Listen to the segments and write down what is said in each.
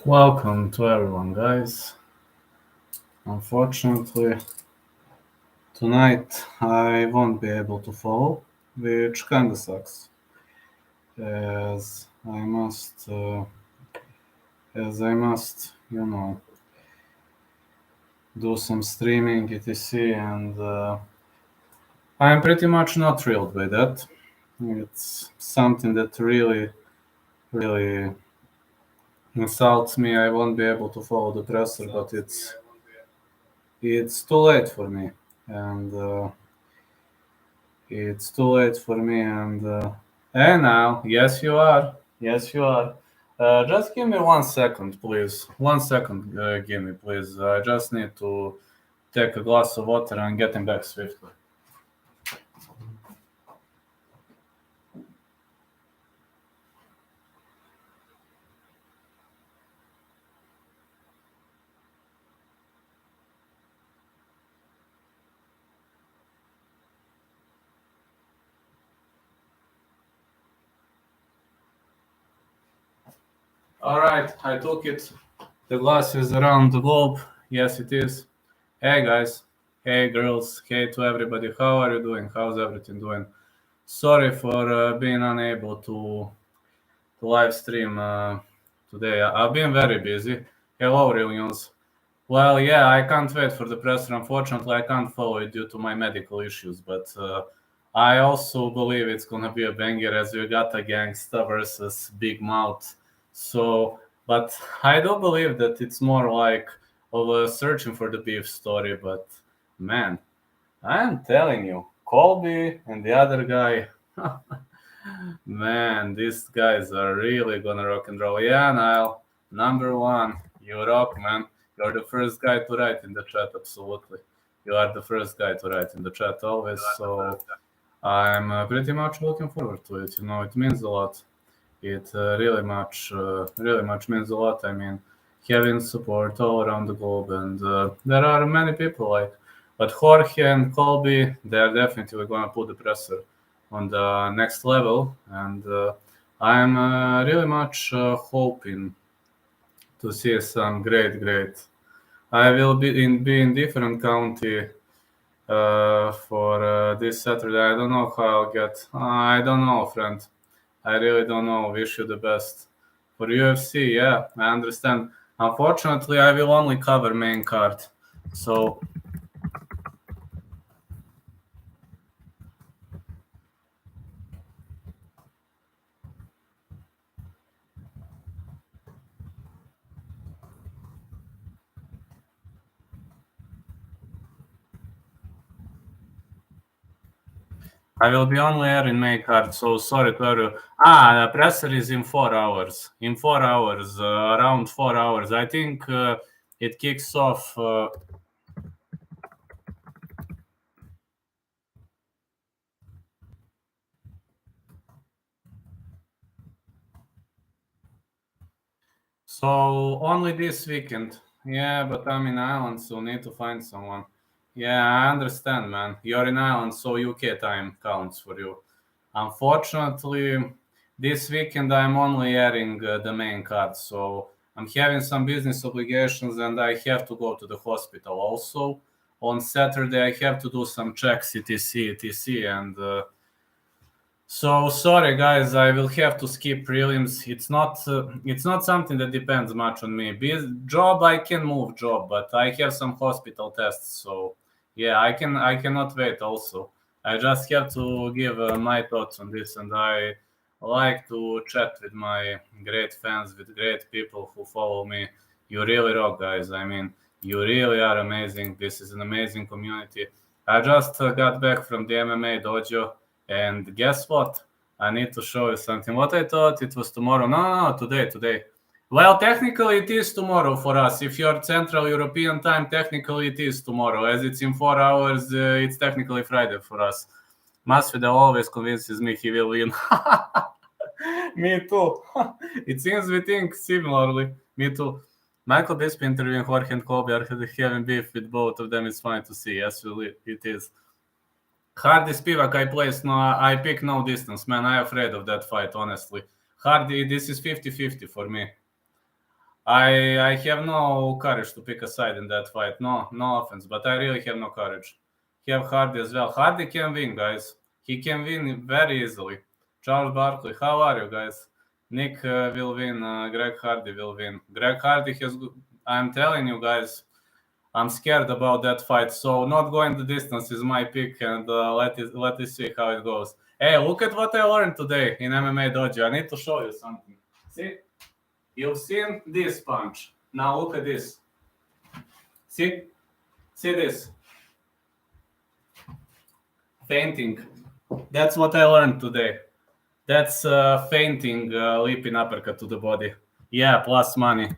Welcome to everyone, guys. Unfortunately, tonight I won't be able to follow, which kinda sucks, as I must, do some streaming, etc. And I'm pretty much not thrilled with that. It's something that really insults me. I won't be able to follow the presser, but it's too late for me, and it's too late for me. And now, yes, you are. Yes, you are. Just give me 1 second, please. 1 second, give me, please. I just need to take a glass of water and getting back swiftly. All right, I took it. The glass is around the globe. Yes, it is. Hey, guys. Hey, girls. Hey to everybody. How are you doing? How's everything doing? Sorry for being unable to live stream today. I've been very busy. Hello, reunions. Well, yeah, I can't wait for the presser. Unfortunately, I can't follow it due to my medical issues, but I also believe it's gonna be a banger as we got a gangsta versus Big Mouth. So, but I do believe that it's more like of a searching for the beef story. But man, I'm telling you, Colby and the other guy. Man, these guys are really gonna rock and roll. Yeah, Niall, number one, you rock, man. You're the first guy to write in the chat, absolutely. You are the first guy to write in the chat always, so I'm pretty much looking forward to it. You know, it means a lot. It really much means a lot. I mean, having support all around the globe, and there are many people like, but Jorge and Colby, they're definitely gonna put the presser on the next level, and I'm really much hoping to see some great. I will be in different county for this Saturday. I don't know how I'll get. I don't know, friend. I really don't know. Wish you the best. For UFC, yeah, I understand. Unfortunately, I will only cover main card. So I will be only airing main card. So sorry to everyone. The presser is in 4 hours. In 4 hours, around 4 hours. I think it kicks off. So only this weekend. Yeah, but I'm in Ireland, so need to find someone. Yeah, I understand, man. You're in Ireland, so UK time counts for you. Unfortunately, this weekend I'm only airing the main card, so I'm having some business obligations and I have to go to the hospital also. On Saturday, I have to do some checks, etc., and so sorry, guys. I will have to skip prelims. It's not something that depends much on me. Job, I can move job, but I have some hospital tests. So yeah, I cannot wait. Also, I just have to give my thoughts on this, and I like to chat with my great fans, with great people who follow me. You really rock, guys. I mean, you really are amazing. This is an amazing community. I just got back from the MMA dojo. And guess what? I need to show you something. What I thought it was tomorrow. No, today. Well, technically it is tomorrow for us. If you're Central European time, technically it is tomorrow. As it's in 4 hours, it's technically Friday for us. Masvidal always convinces me he will win. Me too. It seems we think similarly. Me too. Michael Bisping interviewing Jorge and Colby are having beef with both of them. It's fine to see. Yes, it is. Hardy Spivak, I pick no distance, man. I'm afraid of that fight, honestly. Hardy, this is 50-50 for me. I have no courage to pick a side in that fight. No offense, but I really have no courage. Have Hardy as well. Hardy can win, guys. He can win very easily. Charles Barkley, how are you, guys? Nick will win. Greg Hardy will win. Greg Hardy has. I'm telling you, guys, I'm scared about that fight. So not going the distance is my pick, and let us see how it goes. Hey, look at what I learned today in MMA Dojo. I need to show you something. See? You've seen this punch. Now look at this. See this. Feinting. That's what I learned today. That's feinting, leaping uppercut to the body. Yeah, plus money.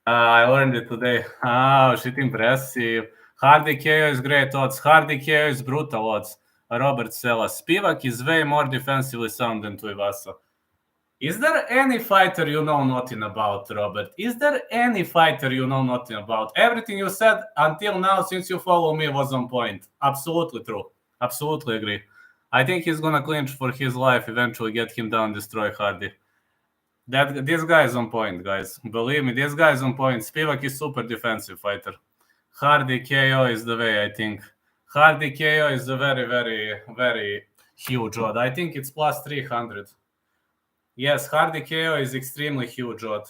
I learned it today. Oh, shit, impressive. Hardy KO is great odds. Hardy KO is brutal odds. Robert Sela. Spivak is way more defensively sound than Tuivasa. Is there any fighter you know nothing about, Robert? Is there any fighter you know nothing about? Everything you said until now, since you follow me, was on point. Absolutely true. Absolutely agree. I think he's gonna clinch for his life, eventually get him down, destroy Hardy. This guy is on point, guys. Believe me, this guy is on point. Spivak is super defensive fighter. Hardy KO is the way, I think. Hardy KO is a very, very, very huge odd. I think it's plus 300. Yes, Hardy KO is extremely huge odd.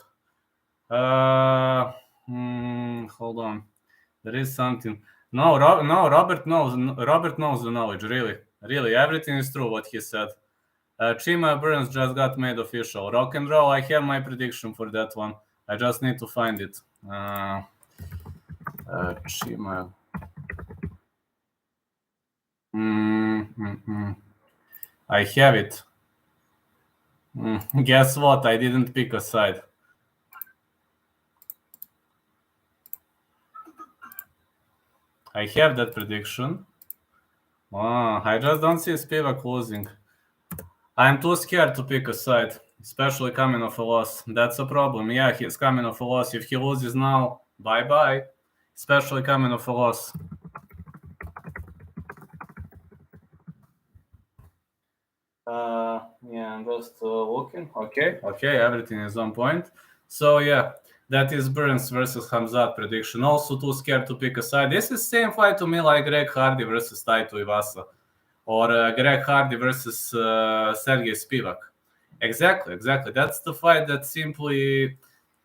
Hold on. There is something. No, Robert knows the knowledge, really. Really, everything is true what he said. Chima Burns just got made official. Rock and roll, I have my prediction for that one. I just need to find it. Chima. I have it. Guess what? I didn't pick a side. I have that prediction. I just don't see Spivak losing. I'm too scared to pick a side, especially coming off a loss. That's a problem. Yeah, he's coming off a loss. If he loses now, bye-bye. Especially coming off a loss. Yeah, I'm just looking. Okay, everything is on point. So yeah, that is Burns versus Hamzat prediction. Also too scared to pick a side. This is same fight to me like Greg Hardy versus Taito Ivasa. Or Greg Hardy versus Sergey Spivak. Exactly. That's the fight that simply,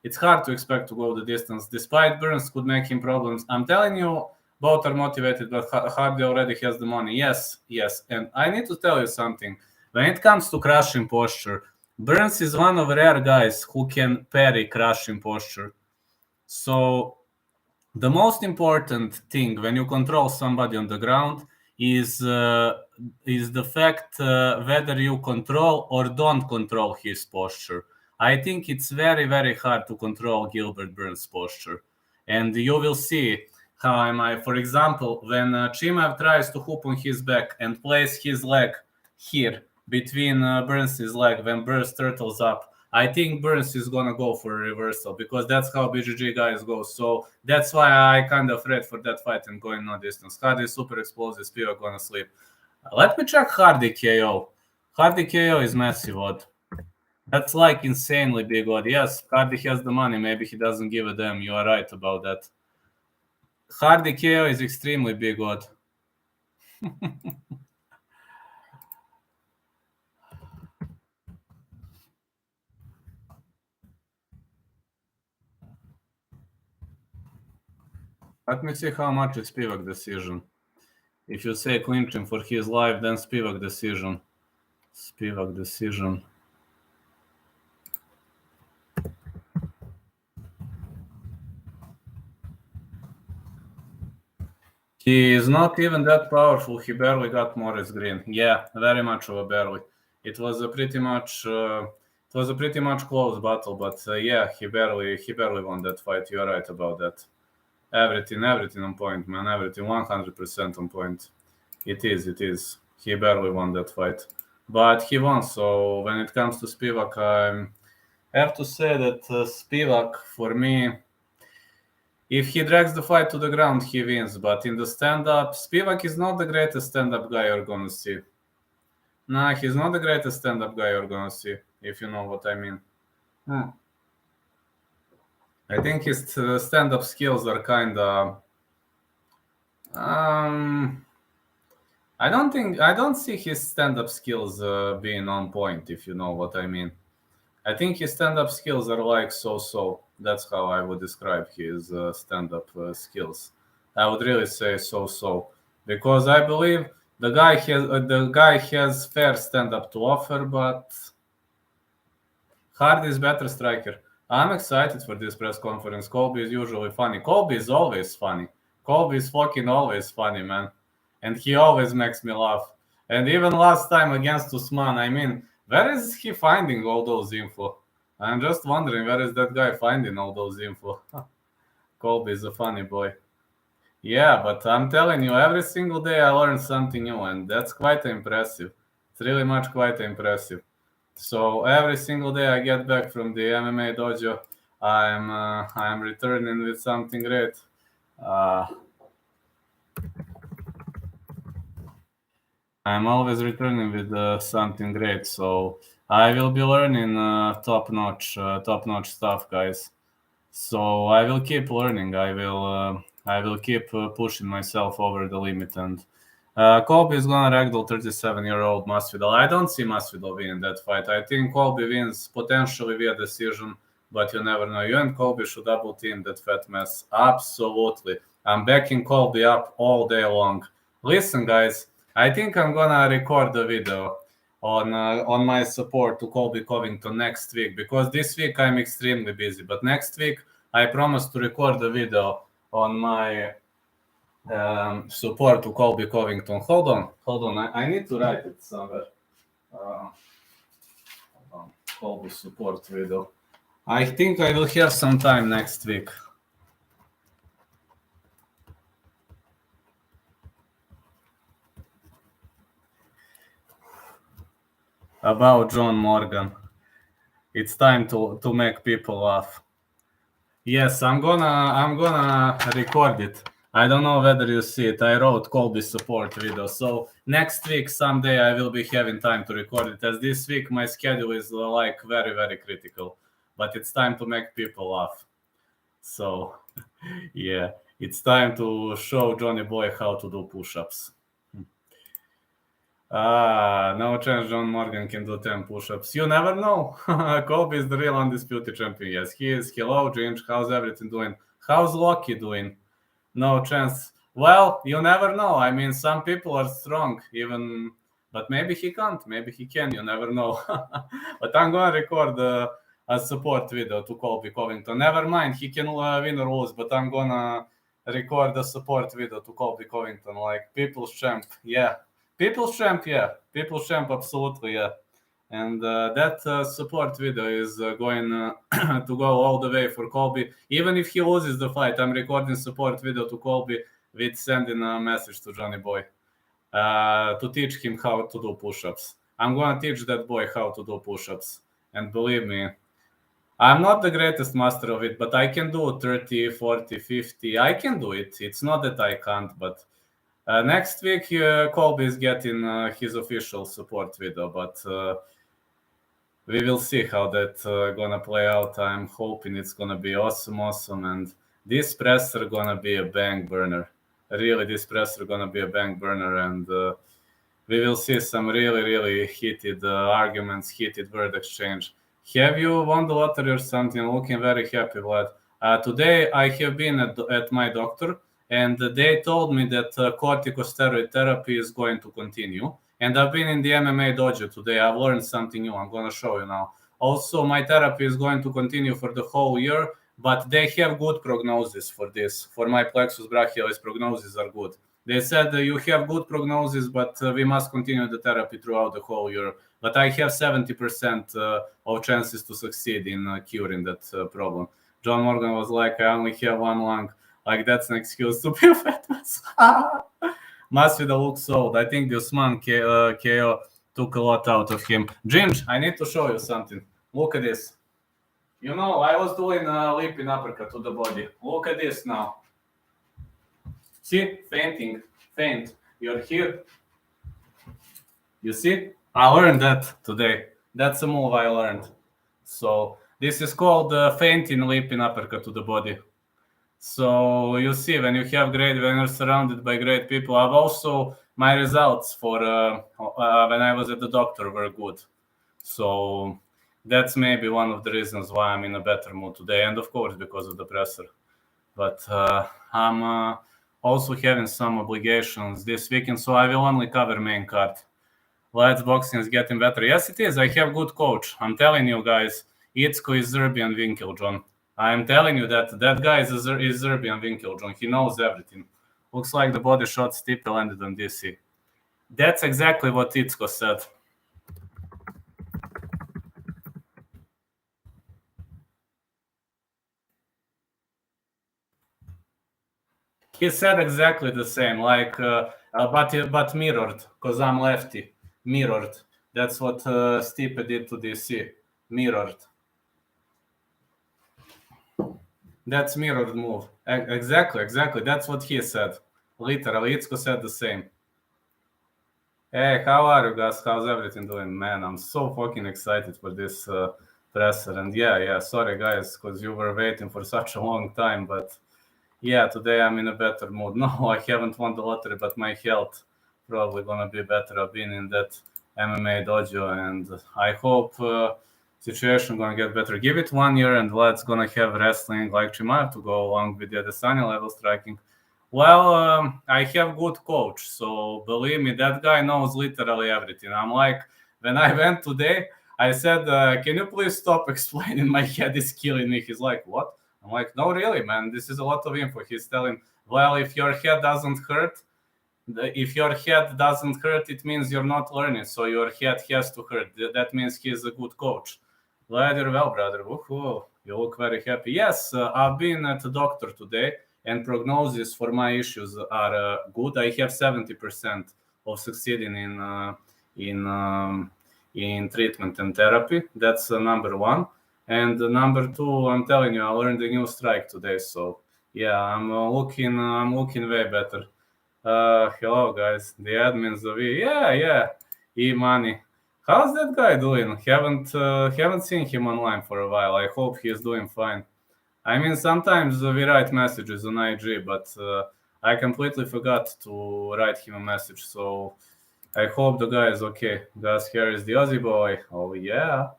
it's hard to expect to go the distance. Despite Burns could make him problems. I'm telling you, both are motivated, but Hardy already has the money. Yes. And I need to tell you something. When it comes to crushing posture, Burns is one of rare guys who can parry crushing posture. So the most important thing when you control somebody on the ground is the fact whether you control or don't control his posture. I think it's very, very hard to control Gilbert Burns' posture. And you will see how am I. For example, when Chimaev tries to hoop on his back and places his leg here between Burns' leg when Burns turtles up, I think Burns is going to go for a reversal because that's how BJJ guys go. So that's why I kind of read for that fight and going no distance. Hardy is super explosive, Spivak going to sleep. Let me check Hardy KO. Hardy KO is massive odd. That's like insanely big odd. Yes, Hardy has the money. Maybe he doesn't give a damn. You are right about that. Hardy KO is extremely big odd. Let me see how much is Spivak decision. If you say clinching for his life, then Spivak decision. Spivak decision. He is not even that powerful. He barely got Morris Green. Yeah, very much of a barely. It was a pretty much close battle, but yeah, he barely won that fight. You are right about that. Everything on point, man. Everything 100% on point. It is. He barely won that fight, but he won. So when it comes to Spivak, I have to say that Spivak, for me, if he drags the fight to the ground, he wins. But in the stand-up, Spivak is not the greatest stand-up guy you're gonna see. Nah, he's not the greatest stand-up guy you're gonna see, if you know what I mean. I think his stand-up skills are kinda. I don't see his stand-up skills being on point, if you know what I mean. I think his stand-up skills are like so. That's how I would describe his stand-up skills. I would really say so, because I believe the guy has fair stand-up to offer, but Hardy is better striker. I'm excited for this press conference. Colby is usually funny. Colby is always funny. Colby is fucking always funny, man. And he always makes me laugh. And even last time against Usman, I mean, where is he finding all those info? I'm just wondering, where is that guy finding all those info? Colby is a funny boy. Yeah, but I'm telling you, every single day I learn something new, and that's quite impressive. It's really much quite impressive. So every single day I get back from the MMA dojo, I'm returning with something great. I'm always returning with something great. So I will be learning top-notch stuff, guys. So I will keep learning. I will keep pushing myself over the limit. And Colby is gonna ragdoll 37-year-old Masvidal. I don't see Masvidal winning that fight. I think Colby wins potentially via decision, but you never know. You and Colby should double team that fat mess. Absolutely. I'm backing Colby up all day long. Listen, guys, I think I'm gonna record the video on my support to Colby Covington next week, because this week I'm extremely busy. But next week I promise to record the video on my support to Colby Covington. Hold on. I need to write it somewhere. Hold on. Colby support video. I think I will have some time next week. About John Morgan. It's time to make people laugh. Yes, I'm gonna record it. I don't know whether you see it. I wrote Colby support video. So next week, someday, I will be having time to record it. As this week, my schedule is like very critical. But it's time to make people laugh. So yeah, it's time to show Johnny Boy how to do push-ups. No chance John Morgan can do 10 push-ups. You never know. Colby is the real undisputed champion. Yes, he is. Hello, Ginge. How's everything doing? How's Loki doing? No chance. Well, you never know. I mean, some people are strong, even, but maybe he can't. Maybe he can. You never know. But I'm going to record a support video to Colby Covington. Never mind. He can win or lose, but I'm going to record a support video to Colby Covington, like People's Champ. Yeah. People's Champ, yeah. People's Champ, absolutely, yeah. And that support video is going to go all the way for Colby. Even if he loses the fight, I'm recording support video to Colby with sending a message to Johnny Boy to teach him how to do push-ups. I'm going to teach that boy how to do push-ups. And believe me, I'm not the greatest master of it, but I can do 30, 40, 50. I can do it. It's not that I can't, but next week, Colby is getting his official support video, but we will see how that's gonna play out. I'm hoping it's gonna be awesome, and this presser gonna be a bang burner. Really, this presser gonna be a bang burner, and we will see some really heated arguments, heated word exchange. Have you won the lottery or something? Looking very happy, Vlad. Today, I have been at my doctor, and they told me that corticosteroid therapy is going to continue. And I've been in the MMA dojo today. I've learned something new. I'm going to show you now. Also, my therapy is going to continue for the whole year, but they have good prognosis for this. For my plexus brachialis, prognosis are good. They said you have good prognosis, but we must continue the therapy throughout the whole year. But I have 70% of chances to succeed in curing that problem. John Morgan was like, I only have one lung. Like, that's an excuse to be a fat ass. Masvidal looks old. I think the Usman KO took a lot out of him. Ginge, I need to show you something. Look at this. You know, I was doing a leaping uppercut to the body. Look at this now. See? Faint. You're here. You see? I learned that today. That's a move I learned. So this is called feinting leaping uppercut to the body. So you see, when you have when you're surrounded by great people, I've also my results for when I was at the doctor were good. So that's maybe one of the reasons why I'm in a better mood today, and of course because of the presser. But I'm also having some obligations this weekend, so I will only cover main card. Let's boxing is getting better. Yes, it is. I have good coach. I'm telling you guys, Itsko is Serbian Winkeljohn. I'm telling you that guy is Serbian Winkeljohn. He knows everything. Looks like the body shot Stipe landed on DC. That's exactly what Itsko said. He said exactly the same, like, but mirrored, because I'm lefty. Mirrored. That's what Stipe did to DC. Mirrored. That's mirrored move. Exactly. That's what he said. Literally, Itsko said the same. Hey, how are you guys? How's everything doing? Man, I'm so fucking excited for this presser. And yeah, sorry guys, because you were waiting for such a long time. But yeah, today I'm in a better mood. No, I haven't won the lottery, but my health probably gonna be better. I've been in that MMA dojo, and I hope situation gonna get better. Give it 1 year, and let's gonna have wrestling like Chimaev to go along with the Adesanya level striking. Well, I have good coach, so believe me, that guy knows literally everything. I'm like, when I went today, I said, "Can you please stop explaining? My head is killing me." He's like, "What?" I'm like, "No, really, man. This is a lot of info." He's telling, "Well, if your head doesn't hurt, it means you're not learning. So your head has to hurt. That means he's a good coach." Glad you're well, brother. Woohoo. You look very happy. Yes, I've been at the doctor today, and prognosis for my issues are good. I have 70% of succeeding in treatment and therapy. That's number one. And number two, I'm telling you, I learned a new strike today. So yeah, I'm looking way better. Hello guys, the admins of yeah, E-Money. How's that guy doing? Haven't seen him online for a while. I hope he's doing fine. I mean, sometimes we write messages on IG, but I completely forgot to write him a message. So I hope the guy is okay. Gus here is the Aussie boy. Oh yeah,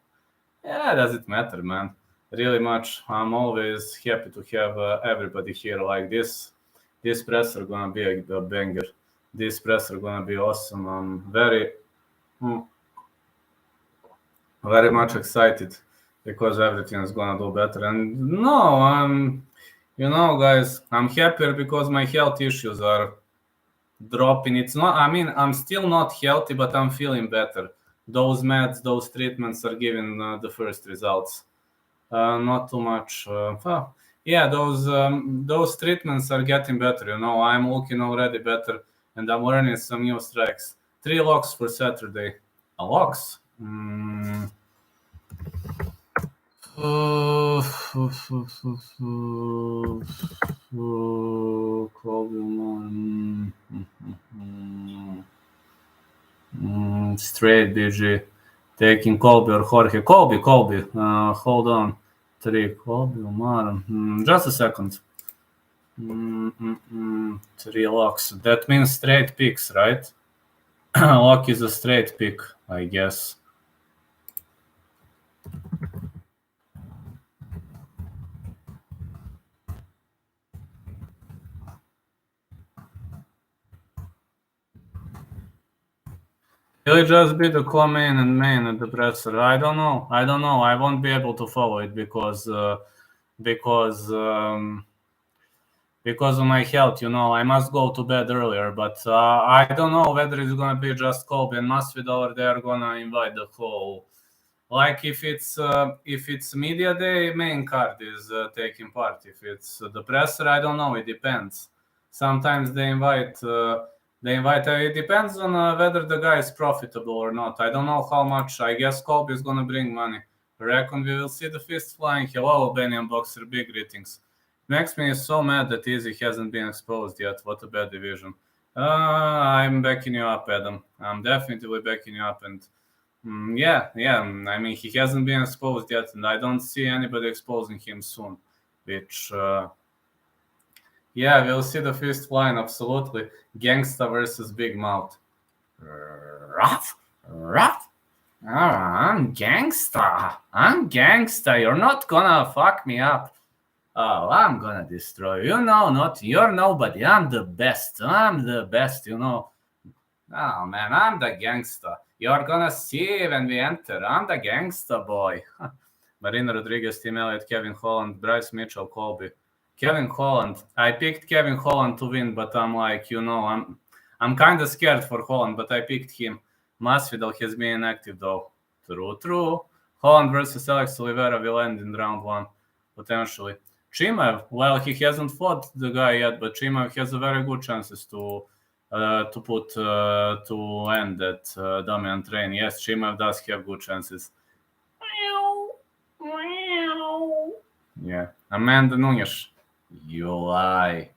does it matter, man? Really much. I'm always happy to have everybody here like this. This presser gonna be a banger. This presser gonna be awesome. I'm very much excited because everything is gonna do better. And no, guys, I'm happier because my health issues are dropping. It's not. I mean, I'm still not healthy, but I'm feeling better. Those meds, those treatments are giving the first results. Not too much. Yeah, those treatments are getting better. I'm looking already better, and I'm learning some new strikes. 3 locks for Saturday. Locks. Straight BG. Taking Colby or Jorge. Colby. Hold on. 3. Colby, Omar. Just a second. 3 locks. That means straight picks, right? Lock is a straight pick, I guess. Will it just be the co-main and main at the presser? I don't know. I won't be able to follow it because of my health. I must go to bed earlier. But I don't know whether it's gonna be just Colby and Masvidal or they are gonna invite the whole. Like if it's media day, main card is taking part. If it's the presser, I don't know. It depends. Sometimes they invite. It depends on whether the guy is profitable or not. I don't know how much. I guess Colby is gonna bring money. I reckon we will see the fist flying. Hello, Albanian boxer. Big greetings. Makes me so mad that Easy hasn't been exposed yet. What a bad division. I'm backing you up, Adam. I'm definitely backing you up, and Yeah. I mean, he hasn't been exposed yet, and I don't see anybody exposing him soon. Which, yeah, we'll see the fist line, absolutely. Gangsta versus Big Mouth. Ruff, ruff. I'm gangsta. I'm gangsta. You're not gonna fuck me up. Oh, I'm gonna destroy you. Not you're nobody. I'm the best. I'm the best, Oh man, I'm the gangsta. You're gonna see when we enter. I'm the gangsta boy. Marina Rodriguez, Tim Elliott, Kevin Holland, Bryce Mitchell, Colby. Kevin Holland. I picked Kevin Holland to win, but I'm like, I'm kind of scared for Holland, but I picked him. Masvidal has been inactive though. True. Holland versus Alex Oliveira will end in round 1, potentially. Chimaev, well, he hasn't fought the guy yet, but Chimaev has a very good chances to end that dominant reign. Yes, Chimaev does have good chances. Yeah, Amanda Nunes. You lie.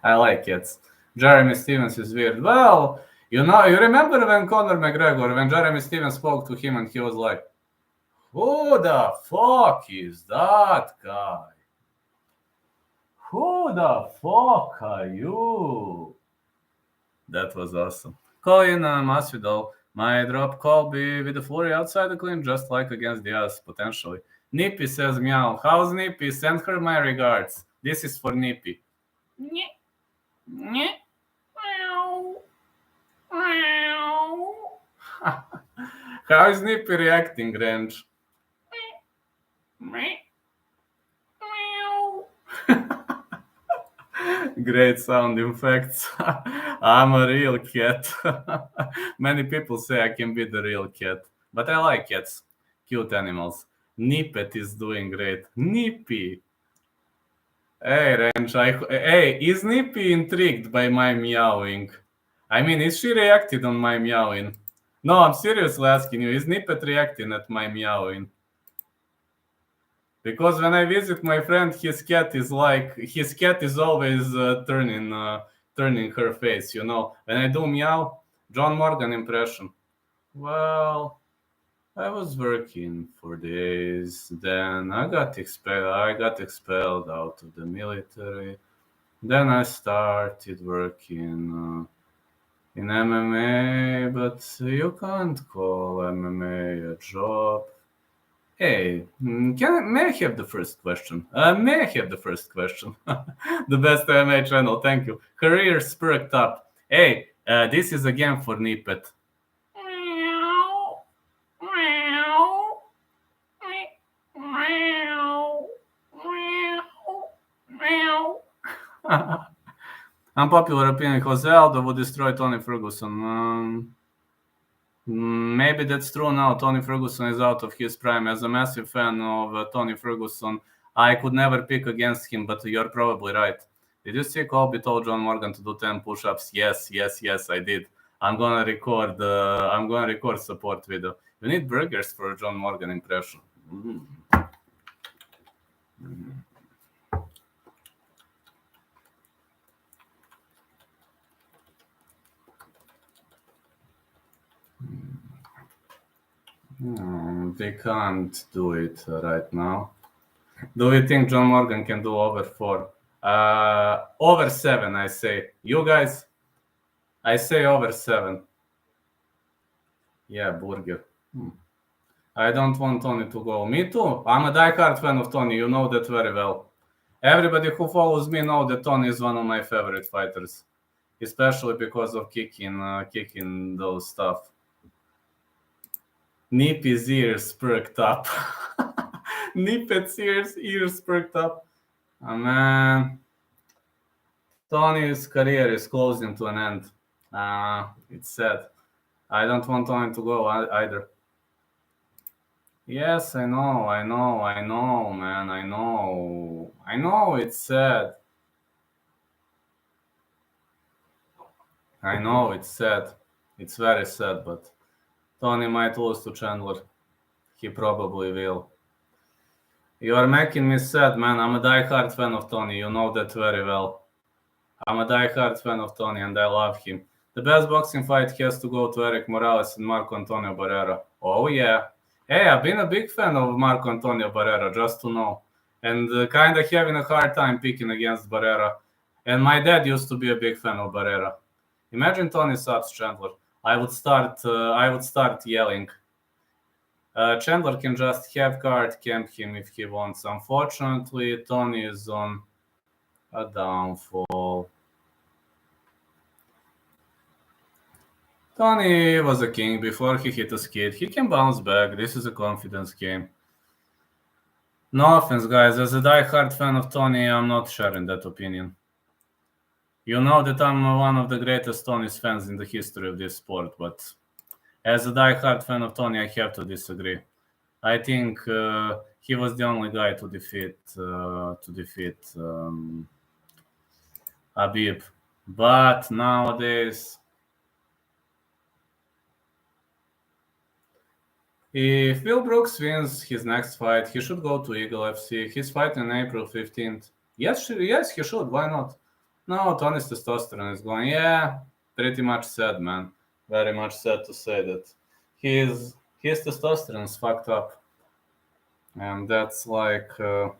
I like it. Jeremy Stevens is weird. Well, you remember when Conor McGregor, when Jeremy Stevens spoke to him and he was like, who the fuck is that guy? Who the fuck are you? That was awesome. Colin Masvidal might drop Colby with the flurry outside the clinch, just like against Diaz, potentially. Nippy says meow. How's Nippy? Send her my regards. This is for Nippy. How is Nippy reacting, Range? Great sound effects. I'm a real cat. Many people say I can be the real cat, but I like cats. Cute animals. Nippet is doing great. Nippy. Hey, Range. Hey, is Nippy intrigued by my meowing? I mean, is she reacted on my meowing? No, I'm seriously asking you. Is Nippet reacting at my meowing? Because when I visit my friend, his cat is always turning her face. When I do meow, John Morgan impression. Well, I was working for days. Then I got expelled out of the military. Then I started working in MMA, but you can't call MMA a job. Hey, may I have the first question? The best MMA channel, thank you. Career perked up. Hey, this is a game for Nippet. Unpopular opinion, Jose Aldo would destroy Tony Ferguson. Maybe that's true now. Tony Ferguson is out of his prime. As a massive fan of Tony Ferguson, I could never pick against him, but you're probably right. Did you see Colby told John Morgan to do 10 push-ups? Yes, I did. I'm gonna record support video. You need burgers for a John Morgan impression. They can't do it right now. Do you think John Morgan can do over 4? Over 7, I say. You guys? I say over 7. Yeah, burger. I don't want Tony to go. Me too. I'm a diehard fan of Tony. You know that very well. Everybody who follows me know that Tony is one of my favorite fighters, especially because of kicking those stuff. Nippy's ears perked up. Nippet's ears perked up. Oh, man. Tony's career is closing to an end. It's sad. I don't want Tony to go either. Yes, I know, man. I know it's sad. I know it's sad. It's very sad, but Tony might lose to Chandler. He probably will. You are making me sad, man. I'm a die-hard fan of Tony. You know that very well. I'm a die-hard fan of Tony, and I love him. The best boxing fight has to go to Eric Morales and Marco Antonio Barrera. Oh, yeah. Hey, I've been a big fan of Marco Antonio Barrera, just to know. And kind of having a hard time picking against Barrera. And my dad used to be a big fan of Barrera. Imagine Tony subs Chandler. I would start yelling. Chandler can just have card camp him if he wants. Unfortunately, Tony is on a downfall. Tony was a king before he hit a skid. He can bounce back. This is a confidence game. No offense, guys. As a die-hard fan of Tony, I'm not sharing that opinion. You know that I'm one of the greatest Tony's fans in the history of this sport, but as a die-hard fan of Tony, I have to disagree. I think he was the only guy to defeat Habib. But nowadays, if Will Brooks wins his next fight, he should go to Eagle FC. He's fighting on April 15th. Yes, he should. Why not? No, Tony's testosterone is going. Yeah, pretty much sad, man. Very much sad to say that his testosterone is fucked up, and that's like I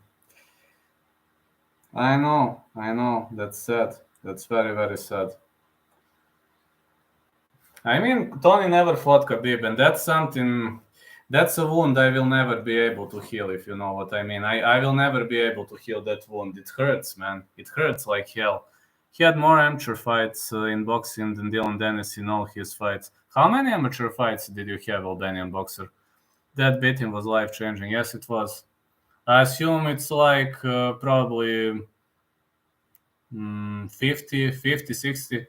know. That's sad. That's very, very sad. I mean, Tony never fought Khabib, and that's something. That's a wound I will never be able to heal, if you know what I mean. I will never be able to heal that wound. It hurts, man. It hurts like hell. He had more amateur fights in boxing than Dylan Dennis in all his fights. How many amateur fights did you have, Albanian boxer? That beating was life-changing. Yes, it was. I assume it's like probably 50, 60.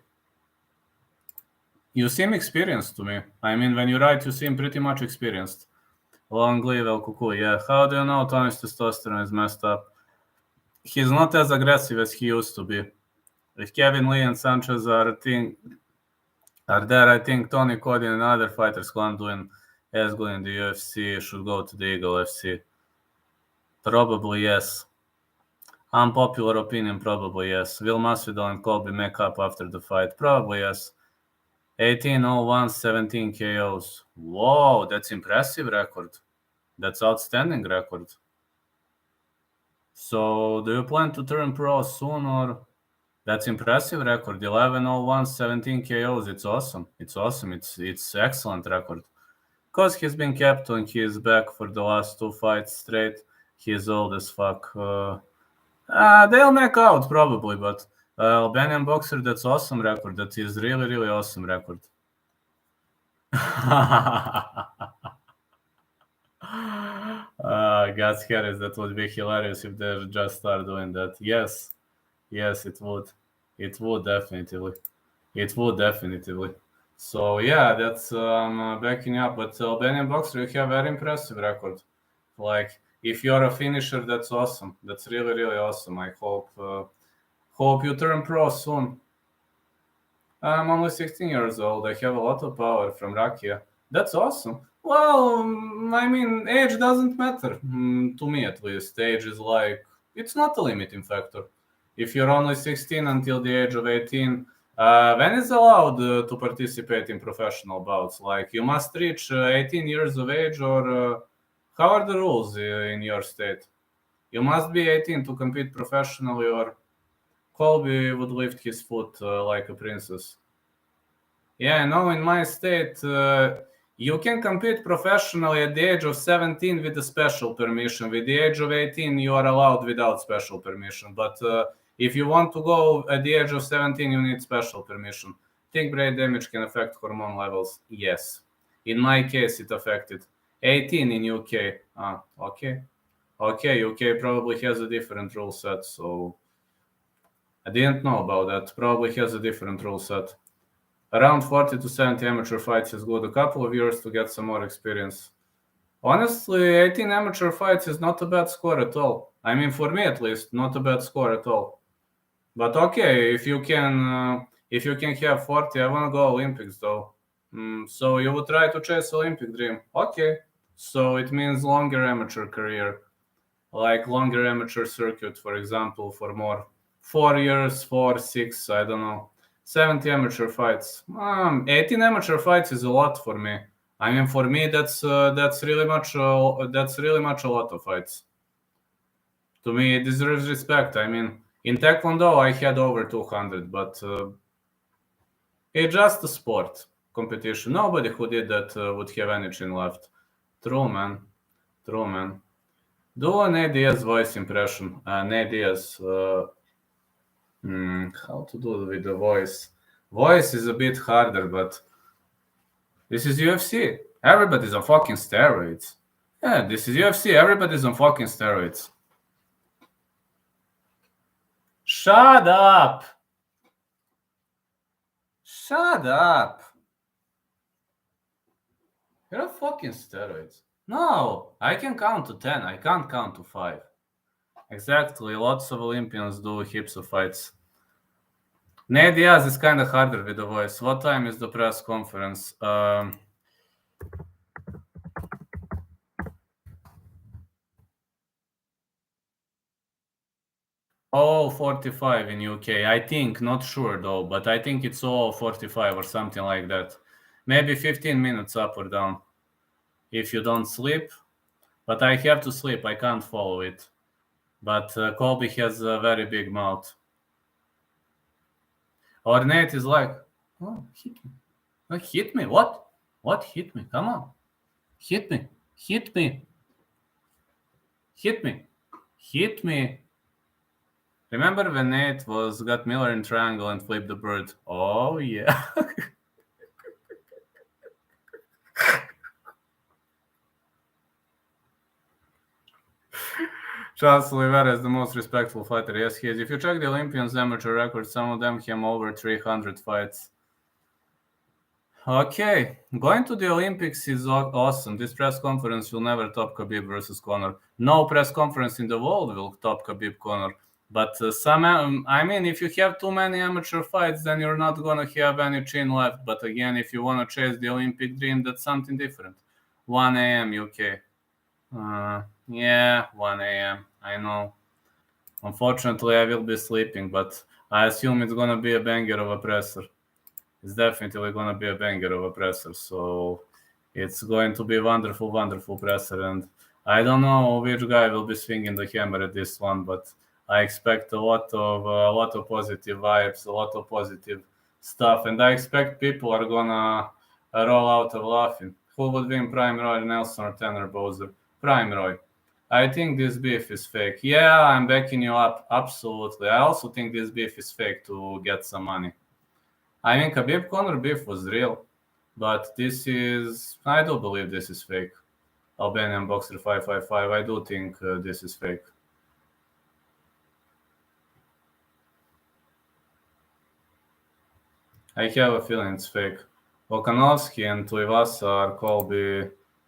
You seem experienced to me. I mean, when you write, you seem pretty much experienced. Long live El Cuckoo. Yeah, how do you know Tony's testosterone is messed up? He's not as aggressive as he used to be. If Kevin Lee and Sanchez are there, I think Tony Cody and other fighters who aren't doing as good in the UFC should go to the Eagle FC. Probably yes. Unpopular opinion, probably yes. Will Masvidal and Colby make up after the fight? Probably yes. 18-01, 17 KOs. Whoa, that's impressive record. That's outstanding record. So, do you plan to turn pro soon, or that's impressive record? 11-01, 17 KOs. It's awesome. It's excellent record. Because he's been kept on his back for the last 2 fights straight. He's old as fuck. They'll knock out probably, but Albanian boxer, that's awesome record. That is really, really awesome record. Gus Harris, that would be hilarious if they just start doing that. Yes, it would. It would definitely. So yeah, that's backing up. But Albanian boxer, you have very impressive record. Like, if you're a finisher, that's awesome. That's really, really awesome. I hope you turn pro soon. I'm only 16 years old. I have a lot of power from Rakia. That's awesome. Well, I mean, age doesn't matter. To me, at least. Age is like, it's not a limiting factor. If you're only 16 until the age of 18, when is allowed to participate in professional bouts? Like, you must reach 18 years of age, or how are the rules in your state? You must be 18 to compete professionally, or Colby would lift his foot like a princess. Yeah, no, in my state, you can compete professionally at the age of 17 with a special permission. With the age of 18, you are allowed without special permission. But if you want to go at the age of 17, you need special permission. Think brain damage can affect hormone levels? Yes. In my case, it affected. 18 in UK. Okay. Okay, UK probably has a different rule set, so I didn't know about that. Probably has a different rule set. Around 40 to 70 amateur fights is good. A couple of years to get some more experience. Honestly, 18 amateur fights is not a bad score at all. I mean, for me at least, not a bad score at all. But okay, if you can have 40, I want to go Olympics though. So you would try to chase Olympic dream. Okay, so it means longer amateur career. like longer amateur circuit, for example, for more 4 years, 4, 6, I don't know, 70 amateur fights. 18 amateur fights is a lot for me. I mean, for me, that's really much a lot of fights. To me, it deserves respect. I mean, in Taekwondo, I had over 200, but it's just a sport competition. Nobody who did that would have any chin left. True, man. True, man. Do an Nate Diaz voice impression. Nate Diaz. How to do it with the voice? Voice is a bit harder, but this is UFC. Everybody's on fucking steroids. Yeah, this is UFC. Everybody's on fucking steroids. Shut up! Shut up! You're on fucking steroids. No, I can count to 10. I can't count to 5. Exactly. Lots of Olympians do heaps of fights. Nate Diaz is kind of harder with the voice. What time is the press conference? 45 in UK. I think, not sure though, but I think it's 45 or something like that. Maybe 15 minutes up or down if you don't sleep. But I have to sleep. I can't follow it. But Colby has a very big mouth. Or Nate is like, oh, hit me. Like, hit me? What? What hit me? Come on. Hit me. Hit me. Hit me. Hit me. Remember when Nate got Miller in triangle and flipped the bird? Oh, yeah. Charles Oliveira is the most respectful fighter. Yes, he is. If you check the Olympians' amateur records, some of them have over 300 fights. Okay, going to the Olympics is awesome. This press conference will never top Khabib versus Conor. No press conference in the world will top Khabib Conor. But I mean, if you have too many amateur fights, then you're not going to have any chin left. But again, if you want to chase the Olympic dream, that's something different. 1 a.m. UK. Yeah, 1 a.m. I know. Unfortunately, I will be sleeping, but I assume it's going to be a banger of a presser. It's definitely going to be a banger of a presser. So it's going to be a wonderful, wonderful presser. And I don't know which guy will be swinging the hammer at this one, but I expect a lot of positive vibes, a lot of positive stuff. And I expect people are going to roll out of laughing. Who would win, Prime Roy Nelson or Tanner Bowser? Prime Roy. I think this beef is fake. Yeah, I'm backing you up. Absolutely. I also think this beef is fake to get some money. I mean, Khabib Conor beef was real, but I do believe this is fake. Albanian Boxer 555, I do think this is fake. I have a feeling it's fake. Volkanovski and Tuivasa are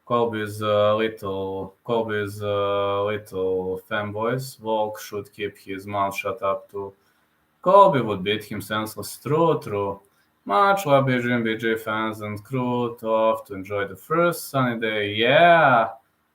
Colby's little fanboys. Volk should keep his mouth shut up too. Colby would beat him senseless. True. Much love BG fans and crew off to enjoy the first sunny day. Yeah,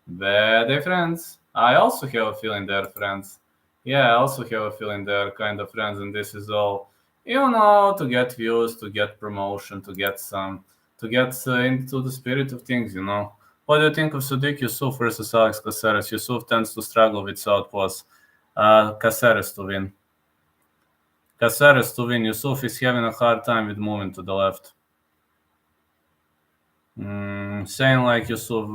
bad day, friends. I also have a feeling they're friends. Yeah, I also have a feeling they're kind of friends, and this is all, to get views, to get promotion, to get into the spirit of things, What do you think of Sadiq Yusuf versus Alex Caceres? Yusuf tends to struggle with southpaws. Caceres to win. Caceres to win. Yusuf is having a hard time with moving to the left. Saying like Yusuf,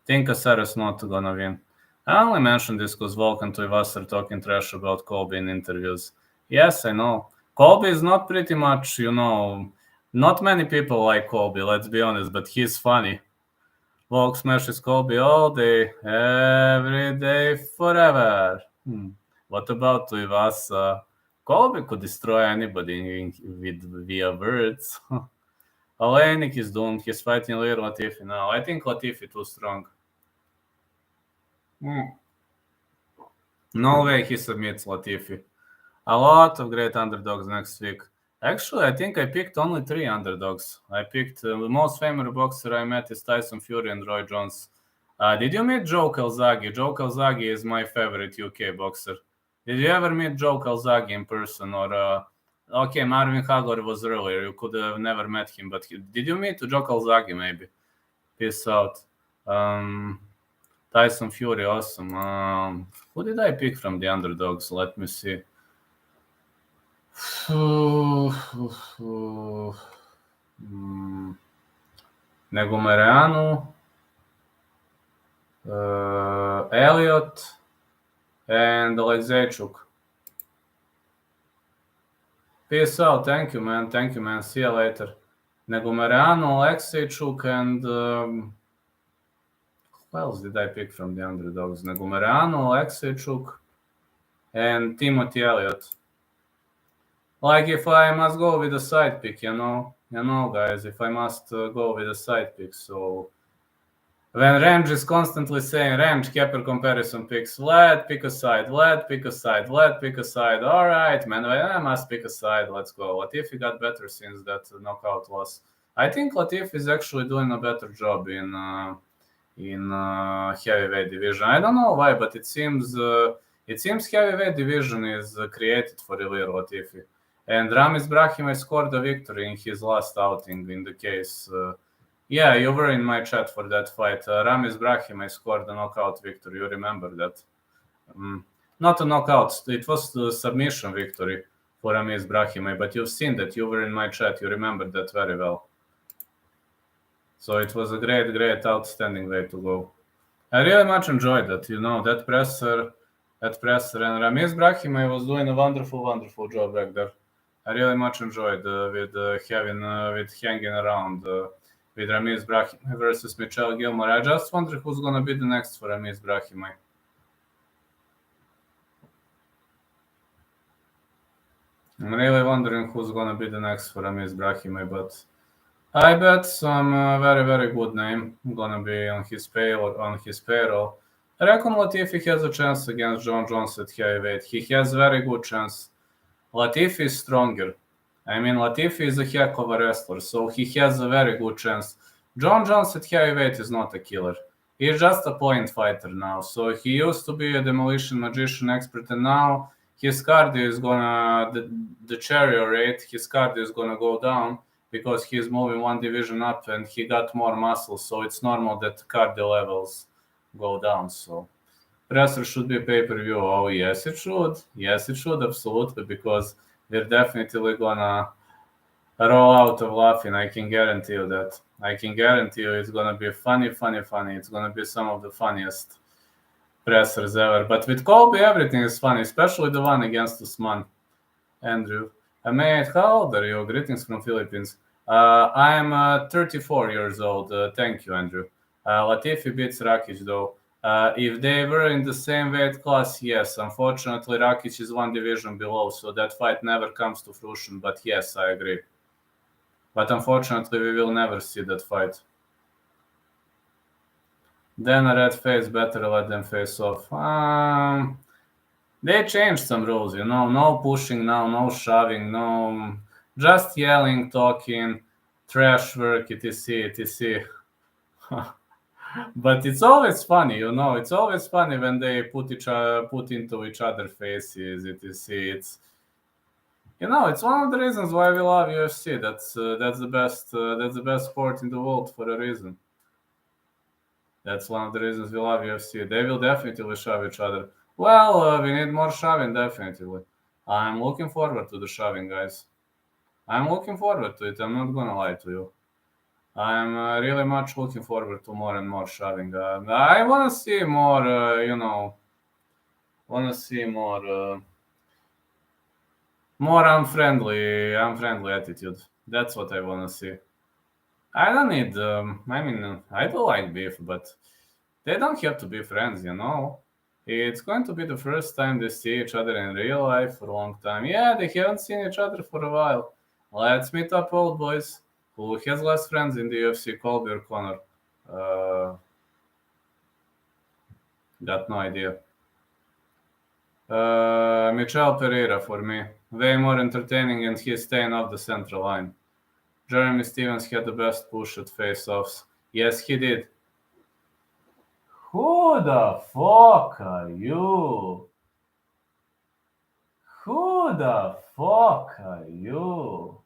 think Caceres not gonna win. I only mentioned this because Volk and Tuivasa are talking trash about Colby in interviews. Yes, I know. Colby is not pretty much, not many people like Colby, let's be honest, but he's funny. Volk smashes Colby all day, every day, forever. What about Tuivasa? Colby could destroy anybody via words. Oleinik is doomed. He's fighting Lir Latifi now. I think Latifi too strong. No way he submits Latifi. A lot of great underdogs next week. Actually, I think I picked only 3 underdogs. I picked the most famous boxer I met is Tyson Fury and Roy Jones. Did you meet Joe Calzaghe? Joe Calzaghe is my favorite UK boxer. Did you ever meet Joe Calzaghe in person? Or okay, Marvin Hagler was earlier. You could have never met him, but did you meet Joe Calzaghe maybe? Peace out. Tyson Fury, awesome. Who did I pick from the underdogs? Let me see. Negumereanu, Elliot, and Alexeichuk. Peace out. Thank you, man. Thank you, man. See you later. Negumereanu, Alexeichuk, and who else did I pick from the underdogs? Negumereanu, Alexeichuk, and Timothy Elliott. Like if I must go with a side pick, guys, if I must go with a side pick. So when Range is constantly saying, Range, Kepper comparison picks, let pick a side, let pick a side, let pick a side. All right, man, I must pick a side. Let's go. Latifi got better since that knockout loss. I think Latifi is actually doing a better job in heavyweight division. I don't know why, but it seems heavyweight division is created for Ilir Latifi. And Ramis Brahimaj scored a victory in his last outing in the case. Yeah, you were in my chat for that fight. Ramis Brahimaj scored a knockout victory. You remember that? Not a knockout. It was the submission victory for Ramis Brahimaj, but you've seen that. You were in my chat. You remember that very well. So it was a great, great, outstanding way to go. I really much enjoyed that. That presser, and Ramis Brahimaj was doing a wonderful, wonderful job back there. I really much enjoyed with hanging around with Ramis Brahimaj versus Michelle Gilmore. I just wonder who's gonna be the next for Ramis Brahimaj. I'm really wondering who's gonna be the next for Ramis Brahimaj, but I bet some very, very good name gonna be on his payroll. I reckon Latifi has a chance against John Jones at heavyweight. He has very good chance. Latifi is stronger. I mean, Latifi is a heck of a wrestler, so he has a very good chance. John Jones at heavyweight is not a killer. He's just a point fighter now. So he used to be a demolition magician expert, and now his cardio is gonna deteriorate. His cardio is gonna go down because he's moving one division up and he got more muscle. So it's normal that cardio levels go down. So presser should be pay-per-view. Oh, yes, it should. Yes, it should, absolutely, because we're definitely gonna roll out of laughing. I can guarantee you that. I can guarantee you it's gonna be funny. It's gonna be some of the funniest pressers ever. But with Colby, everything is funny, especially the one against Usman. Andrew. Mate, how old are you? Greetings from Philippines. I'm 34 years old. Thank you, Andrew. Latifi beats Rakic, though. If they were in the same weight class, yes. Unfortunately, Rakic is one division below, so that fight never comes to fruition. But yes, I agree. But unfortunately, we will never see that fight. Then a red face, better let them face off. They changed some rules, no pushing now, no shoving, no just yelling, talking, trash work, etc. But it's always funny, it's always funny when they put into each other faces, etc. It's one of the reasons why we love UFC. That's the best sport in the world for a reason. That's one of the reasons we love UFC. They will definitely shove each other. Well, we need more shoving, definitely. I'm looking forward to the shoving, guys. I'm looking forward to it. I'm not gonna lie to you. I'm really much looking forward to more and more shoving. I want to see more, more unfriendly attitude. That's what I want to see. I don't need. I do like beef, but they don't have to be friends, It's going to be the first time they see each other in real life for a long time. Yeah, they haven't seen each other for a while. Let's meet up, old boys. Who has less friends in the UFC, Colby or Conor? Got no idea. Michel Pereira for me. Way more entertaining, and he's staying off the central line. Jeremy Stevens had the best push at face-offs. Yes, he did. Who the fuck are you? Who the fuck are you?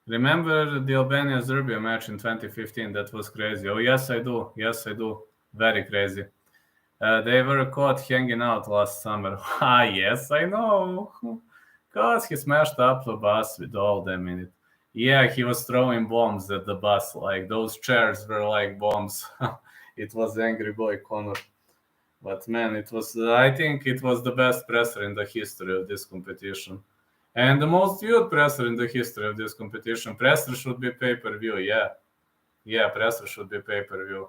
Remember the Albania-Serbia match in 2015? That was crazy. Oh, yes, I do. Yes, I do. Very crazy. They were caught hanging out last summer. Ah, yes, I know. Because he smashed up the bus with all them in it. Yeah, he was throwing bombs at the bus. Like, those chairs were like bombs. It was Angry Boy Connor. But man, I think it was the best presser in the history of this competition. And the most viewed presser in the history of this competition. Presser should be pay-per-view, yeah. Yeah, presser should be pay-per-view.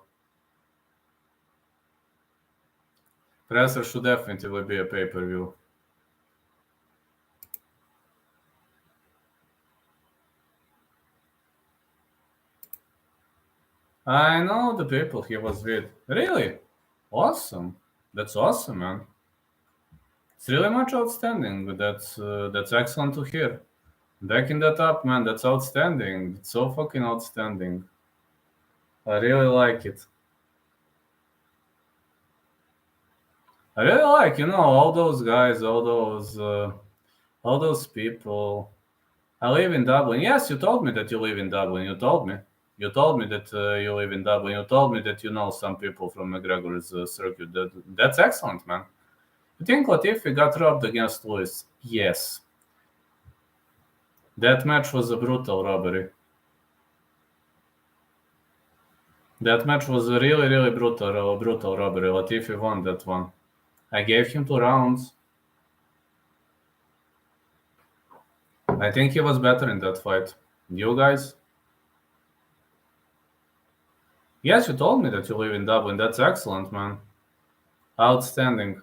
Presser should definitely be a pay-per-view. I know the people he was with. Really? Awesome. That's awesome, man. It's really much outstanding. That's excellent to hear. Backing that up, man, that's outstanding. It's so fucking outstanding. I really like it. I really like, all those guys, all those people. I live in Dublin. Yes, you told me that you live in Dublin. You told me. You told me that you live in Dublin. You told me that you know some people from McGregor's circuit. That's excellent, man. You think Latifi got robbed against Lewis? Yes. That match was a brutal robbery. That match was a really, really brutal robbery. Latifi won that one. I gave him 2 rounds. I think he was better in that fight. You guys? Yes, you told me that you live in Dublin. That's excellent, man. Outstanding.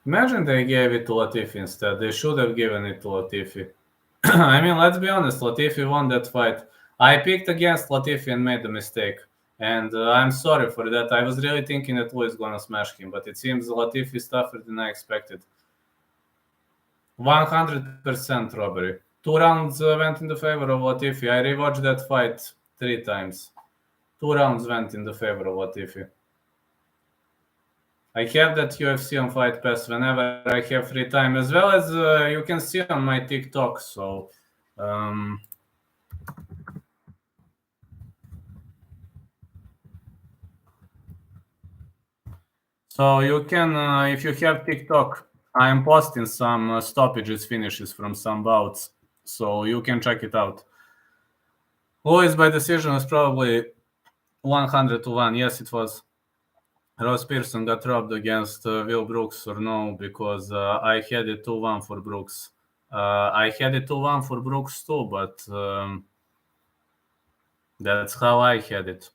Imagine they gave it to Latifi instead. They should have given it to Latifi. I mean, let's be honest. Latifi won that fight. I picked against Latifi and made a mistake. And I'm sorry for that. I was really thinking that Lewis gonna smash him, but it seems Latifi is tougher than I expected. 100% robbery. 2 rounds went in the favor of Latifi. I rewatched that fight 3 times. 2 rounds went in the favor of Latifi. I have that UFC on Fight Pass whenever I have free time, as well as you can see on my TikTok. So, you can, if you have TikTok, I am posting some stoppages finishes from some bouts, so you can check it out. Lewis by decision was probably 100-1. Yes, it was. Ross Pearson got robbed against Will Brooks or no, because I had it 2-1 for Brooks. I had it 2-1 for Brooks too, but that's how I had it.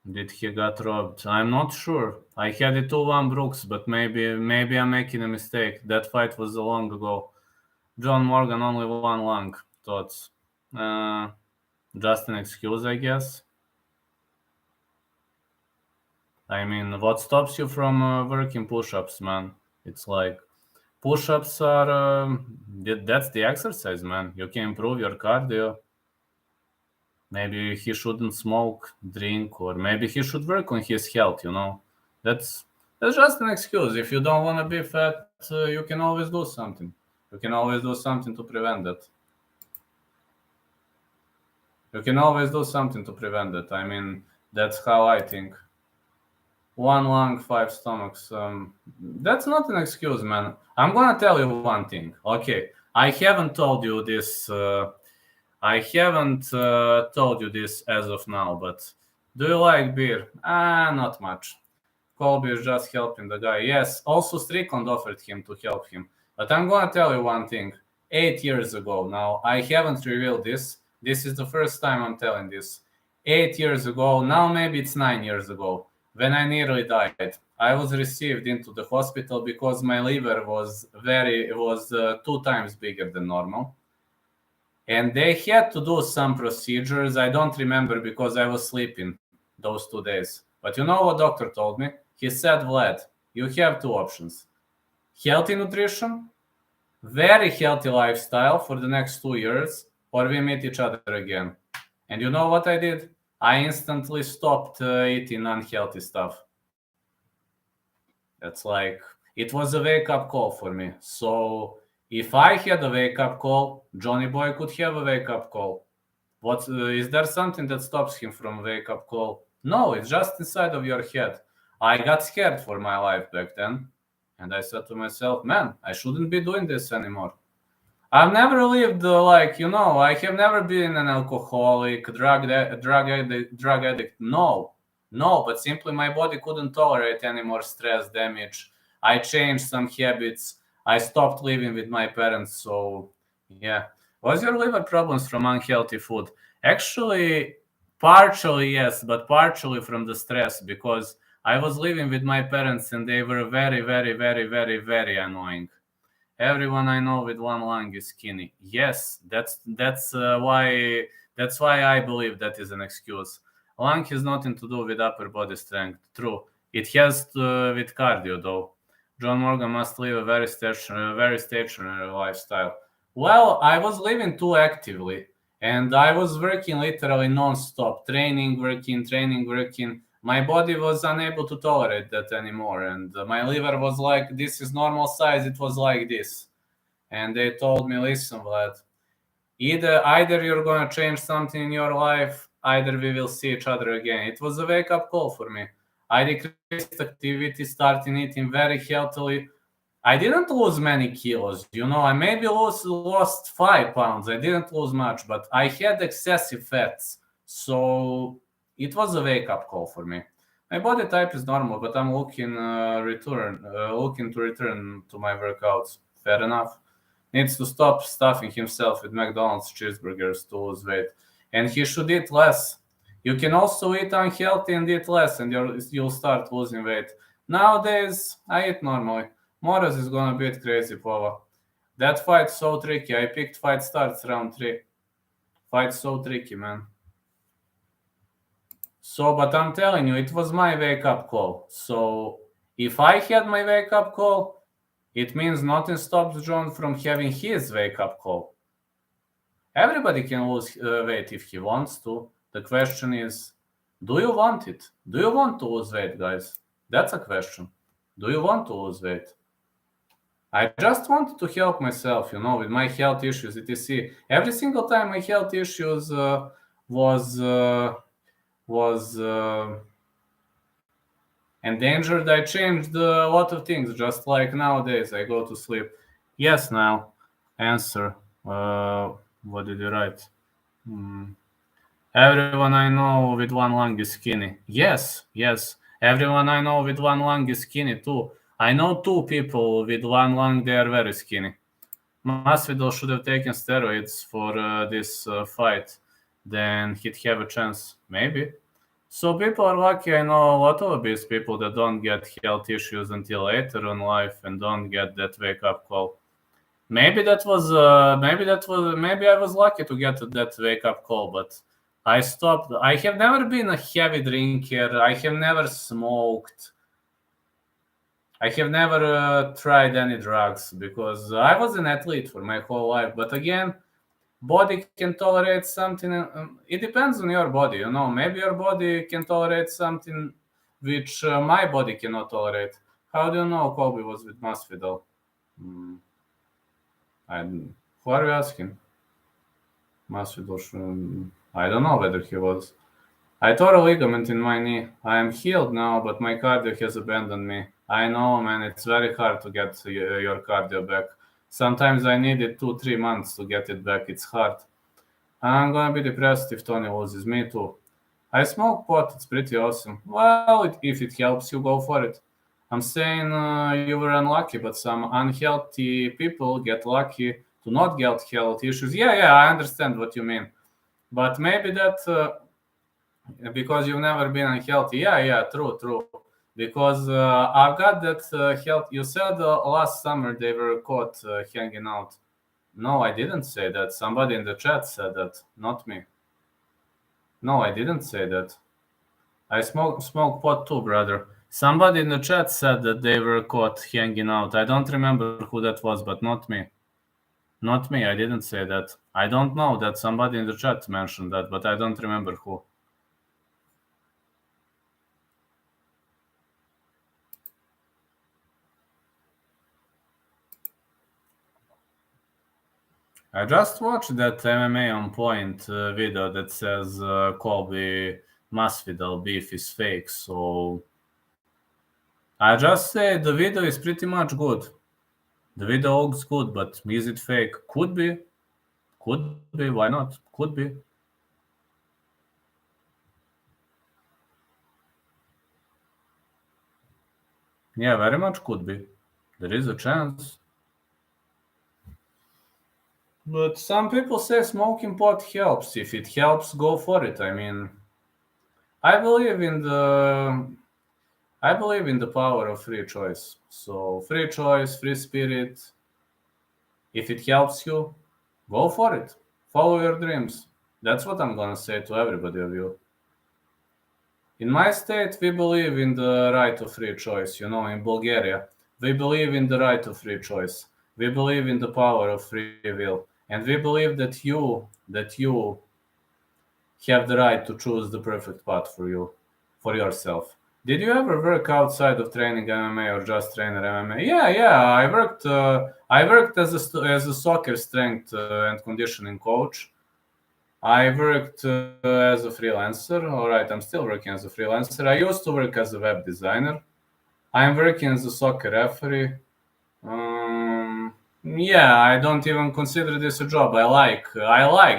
Did he got robbed? I'm not sure. I had it 2-1 Brooks, but maybe I'm making a mistake. That fight was long ago. John Morgan only won long. Thoughts? Just an excuse, I guess. I mean, what stops you from working push-ups, man? It's like push-ups are that's the exercise, man. You can improve your cardio. Maybe he shouldn't smoke, drink, or maybe he should work on his health. That's just an excuse. If you don't want to be fat, you can always do something. You can always do something to prevent that. You can always do something to prevent that. I mean, that's how I think. 1 lung, 5 stomachs. That's not an excuse, man. I'm gonna tell you one thing. Okay, I haven't told you this. I haven't told you this as of now, but do you like beer? Not much. Colby is just helping the guy. Yes, also Strickland offered him to help him. But I'm gonna tell you one thing. 8 years ago now, I haven't revealed this. This is the first time I'm telling this. 8 years ago, now maybe it's 9 years ago, when I nearly died, I was received into the hospital because my liver was 2 times bigger than normal. And they had to do some procedures. I don't remember because I was sleeping those 2 days. But you know what doctor told me? He said, Vlad, you have 2 options. Healthy nutrition very healthy lifestyle for the next 2 years, or we meet each other again. And you know what I did? I instantly stopped eating unhealthy stuff. That's like, it was a wake up call for me. So if I had a wake up call, Johnny Boy could have a wake up call. What is there something that stops him from wake up call? No, it's just inside of your head. I got scared for my life back then, and I said to myself, "Man, I shouldn't be doing this anymore." I've never lived I have never been an alcoholic, drug addict. No, no, but simply my body couldn't tolerate any more stress damage. I changed some habits. I stopped living with my parents. So, yeah. Was your liver problems from unhealthy food? Actually, partially yes, but partially from the stress because I was living with my parents and they were very, very, very, very, very annoying. Everyone I know with one lung is skinny. Yes, that's why I believe that is an excuse. Lung has nothing to do with upper body strength. True, it has to with cardio though. John Morgan must live a very stationary lifestyle. Well, I was living too actively, and I was working literally non-stop, training, working. My body was unable to tolerate that anymore, and my liver was like, "This is normal size." It was like this, and they told me, "Listen, Vlad, either you're gonna change something in your life, either we will see each other again." It was a wake up call for me. I decreased activity, started eating very healthily. I didn't lose many kilos, I maybe lost 5 pounds. I didn't lose much, but I had excessive fats. So it was a wake up call for me. My body type is normal, but I'm looking to return to my workouts. Fair enough. Needs to stop stuffing himself with McDonald's cheeseburgers to lose weight, and he should eat less. You can also eat unhealthy and eat less, and you'll start losing weight. Nowadays, I eat normally. Morris is gonna beat Crazy Pova. That fight's so tricky. I picked fight starts round 3. Fight's so tricky, man. So, but I'm telling you, it was my wake up call. So, if I had my wake up call, it means nothing stops John from having his wake up call. Everybody can lose weight if he wants to. The question is, do you want it? Do you want to lose weight, guys? That's a question. Do you want to lose weight? I just wanted to help myself, with my health issues, etc. Every single time my health issues was endangered, I changed a lot of things. Just like nowadays, I go to sleep. Yes, now. Answer. What did you write? Everyone I know with one lung is skinny. Yes. Everyone I know with one lung is skinny too. I know 2 people with one lung, they are very skinny. Masvidal should have taken steroids for this fight. Then he'd have a chance. Maybe. So people are lucky. I know a lot of obese people that don't get health issues until later in life and don't get that wake up call. Maybe I was lucky to get that wake up call, but I stopped. I have never been a heavy drinker. I have never smoked. I have never tried any drugs because I was an athlete for my whole life. But again, body can tolerate something. It depends on your body, Maybe your body can tolerate something which my body cannot tolerate. How do you know Colby was with Masvidal? Who are you asking? Masvidal. I don't know whether he was. I tore a ligament in my knee. I am healed now, but my cardio has abandoned me. I know, man, it's very hard to get your cardio back. Sometimes I needed 2-3 months to get it back. It's hard. I'm gonna be depressed if Tony loses. Me too. I smoke pot. It's pretty awesome. Well, if it helps you, go for it. I'm saying you were unlucky, but some unhealthy people get lucky to not get health issues. Yeah, I understand what you mean. But maybe that because you've never been unhealthy. Yeah, true. Because I've got that health. You said last summer they were caught hanging out. No, I didn't say that. Somebody in the chat said that, not me. No, I didn't say that. I smoke pot too, brother. Somebody in the chat said that they were caught hanging out. I don't remember who that was, but not me. Not me, I didn't say that. I don't know that somebody in the chat mentioned that, but I don't remember who. I just watched that MMA on Point video that says Colby Masvidal beef is fake, so I just say the video is pretty much good. The video looks good, but is it fake? Could be. Could be. Why not? Could be. Yeah, very much could be. There is a chance. But some people say smoking pot helps. If it helps, go for it. I mean, I believe in the power of free choice. So free choice, free spirit. If it helps you, go for it. Follow your dreams. That's what I'm gonna say to everybody of you. In my state, we believe in the right of free choice. You know, in Bulgaria, we believe in the right of free choice. We believe in the power of free will, and we believe that you have the right to choose the perfect path for you, for yourself. Did you ever work outside of training MMA or just trainer MMA? Yeah. I worked as a soccer strength and conditioning coach. I worked as a freelancer. All right, I'm still working as a freelancer. I used to work as a web designer. I'm working as a soccer referee. Yeah, I don't even consider this a job. I like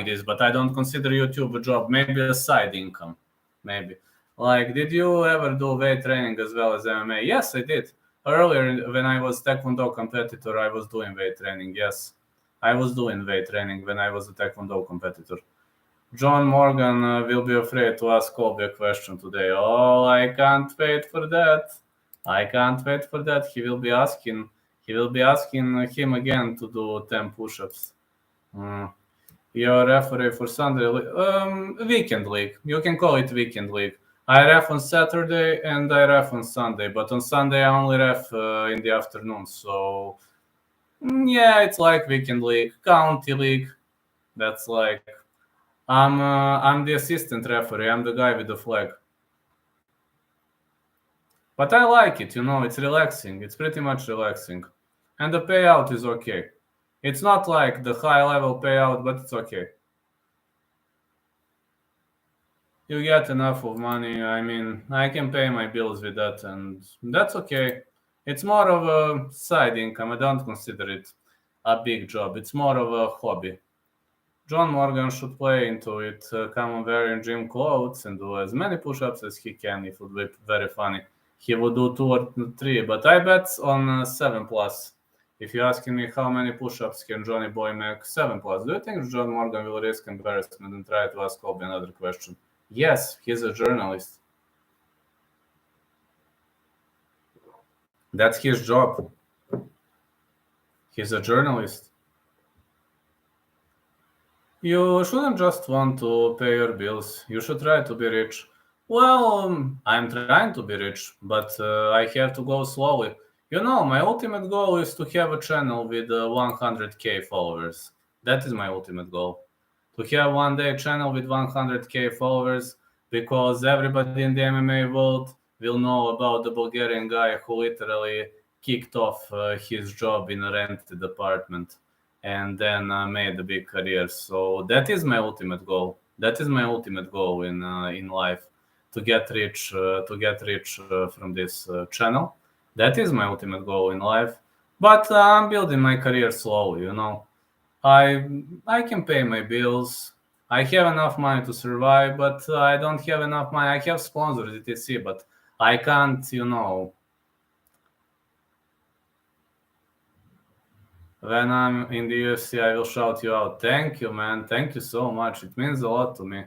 this, but I don't consider YouTube a job. Maybe a side income. Maybe. Like, did you ever do weight training as well as MMA? Yes, I did. Earlier, when I was Taekwondo competitor, I was doing weight training. Yes, I was doing weight training when I was a Taekwondo competitor. John Morgan will be afraid to ask Colby a question today. Oh, I can't wait for that. I can't wait for that. He will be asking him again to do 10 push-ups. Your referee for Sunday weekend league. You can call it weekend league. I ref on Saturday and I ref on Sunday, but on Sunday I only ref in the afternoon. So yeah, it's like weekend league, county league. That's like I'm the assistant referee. I'm the guy with the flag. But I like it, you know, it's relaxing. It's pretty much relaxing. And the payout is okay. It's not like the high level payout, but it's okay. You get enough of money. I mean, I can pay my bills with that, and that's okay. It's more of a side income. I don't consider it a big job. It's more of a hobby. John Morgan should play into it, come on wearing gym clothes and do as many push-ups as he can. It would be very funny. He would do 2 or 3, but I bet on 7 plus. If you're asking me how many push-ups can Johnny Boy make, 7 plus. Do you think John Morgan will risk embarrassment and try to ask Colby another question? Yes, he's a journalist. That's his job. He's a journalist. You shouldn't just want to pay your bills. You should try to be rich. Well, I'm trying to be rich, but I have to go slowly. You know, my ultimate goal is to have a channel with 100k followers. That is my ultimate goal. To have one day a channel with 100k followers, because everybody in the MMA world will know about the Bulgarian guy who literally kicked off his job in a rented apartment and then made a big career. So that is my ultimate goal. That is my ultimate goal in life, to get rich from this channel. That is my ultimate goal in life. But I'm building my career slowly. You know, I can pay my bills. I have enough money to survive, but I don't have enough money. I have sponsors, etc. But I can't, you know. When I'm in the UFC, I will shout you out. Thank you, man. Thank you so much. It means a lot to me.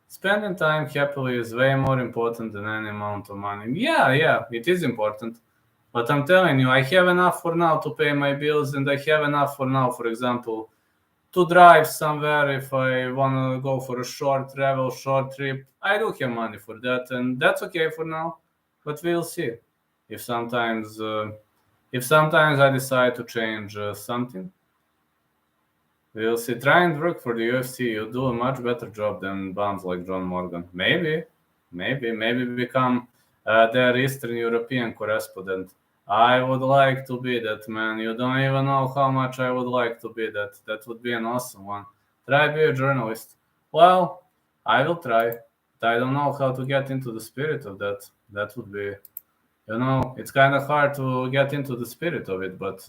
Spending time happily is way more important than any amount of money. Yeah, it is important. But I'm telling you, I have enough for now to pay my bills, and I have enough for now, for example, to drive somewhere if I want to go for a short travel, short trip. I do have money for that, and that's okay for now. But we'll see if sometimes I decide to change something. We'll see. Try and work for the UFC. You'll do a much better job than bums like John Morgan. Maybe become their Eastern European correspondent. I would like to be that, man. You don't even know how much I would like to be that. That would be an awesome one. Try be a journalist. Well, I will try. I don't know how to get into the spirit of that. That would be, it's kind of hard to get into the spirit of it, but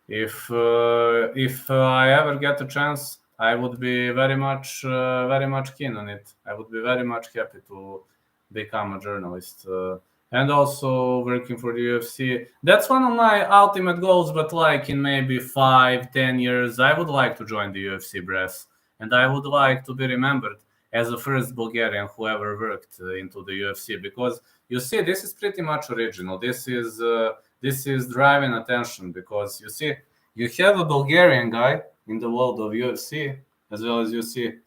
if I ever get a chance, I would be very much keen on it. I would be very much happy to become a journalist and also working for the UFC. That's one of my ultimate goals. But like in maybe 5-10 years, I would like to join the UFC brass, and I would like to be remembered as the first Bulgarian who ever worked into the UFC, because you see, this is pretty much original. This is driving attention, because you see, you have a Bulgarian guy in the world of UFC, as well as you see,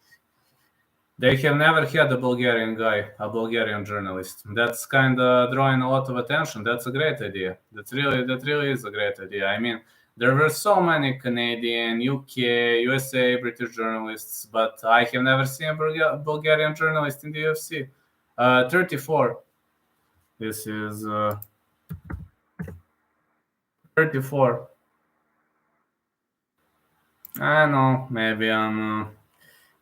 they have never had a Bulgarian guy, a Bulgarian journalist. That's kind of drawing a lot of attention. That's a great idea. That really is a great idea. I mean, there were so many Canadian, UK, USA, British journalists, but I have never seen a Bulgarian journalist in the UFC. 34. This is 34. I know, maybe I'm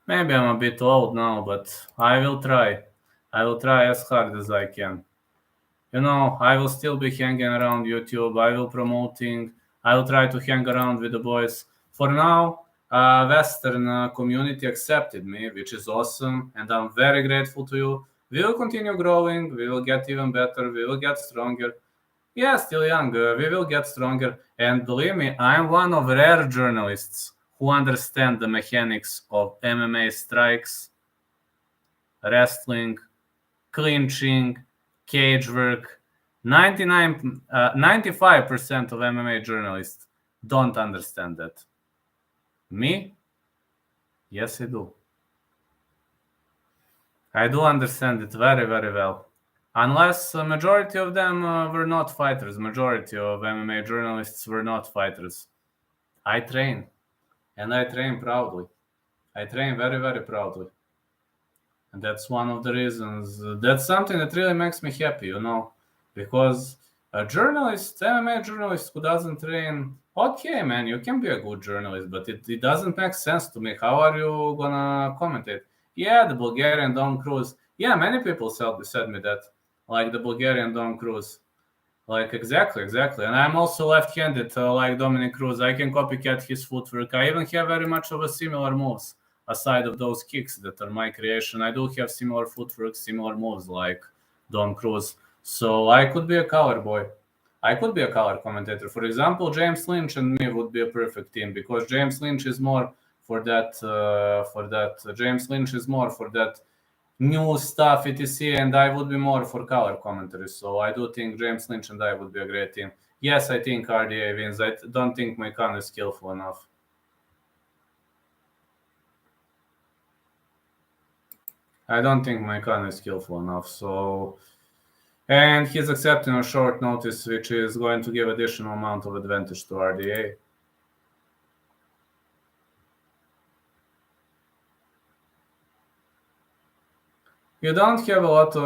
a bit old now, but I will try. I will try as hard as I can. I will still be hanging around YouTube. I will try to hang around with the boys. For now, Western community accepted me, which is awesome, and I'm very grateful to you. We will continue growing. We will get even better. We will get stronger. Yeah, still young. We will get stronger. And believe me, I'm one of rare journalists who understand the mechanics of MMA strikes, wrestling, clinching, cage work. 95% of MMA journalists don't understand that. Me? Yes, I do. I do understand it very, very well. Unless a majority of them were not fighters. Majority of MMA journalists were not fighters. I train. And I train proudly. I train very, very proudly. And that's one of the reasons. That's something that really makes me happy, because a journalist, MMA journalist who doesn't train, okay, man, you can be a good journalist, but it doesn't make sense to me. How are you gonna commentate? Yeah, the Bulgarian Don Cruz. Yeah, many people said me that, like the Bulgarian Don Cruz. Like, exactly. And I'm also left-handed, like Dominic Cruz. I can copycat his footwork. I even have very much of a similar moves, aside of those kicks that are my creation. I do have similar footwork, similar moves like Don Cruz. So I could be a color boy. I could be a color commentator. For example, James Lynch and me would be a perfect team, because James Lynch is more for that. James Lynch is more for that new stuff, etc., and I would be more for color commentary. So I do think James Lynch and I would be a great team. Yes, I think RDA wins. I don't think Maikan is skillful enough. So, and he's accepting a short notice, which is going to give additional amount of advantage to RDA. You have a lot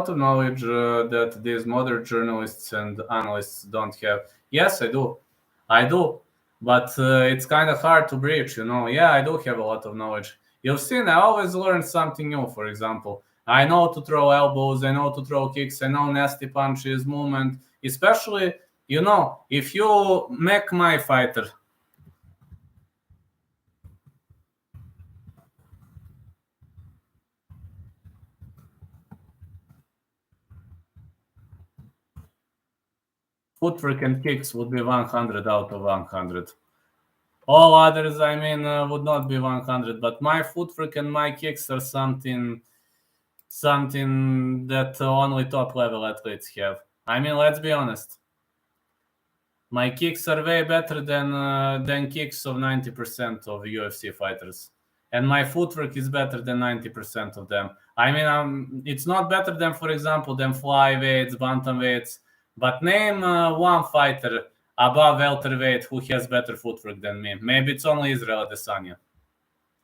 of knowledge that these modern journalists and analysts don't have. Yes, I do, but it's kind of hard to breach. Yeah, I do have a lot of knowledge. You've seen, I always learn something new. For example, I know to throw elbows, I know to throw kicks, I know nasty punches, movement. Especially, if you make my fighter. Footwork and kicks would be 100 out of 100. All others, would not be 100. But my footwork and my kicks are something that only top-level athletes have. Let's be honest. My kicks are way better than kicks of 90% of UFC fighters. And my footwork is better than 90% of them. It's not better than, for example, flyweights, bantamweights. But name one fighter above welterweight who has better footwork than me? Maybe it's only Israel Adesanya.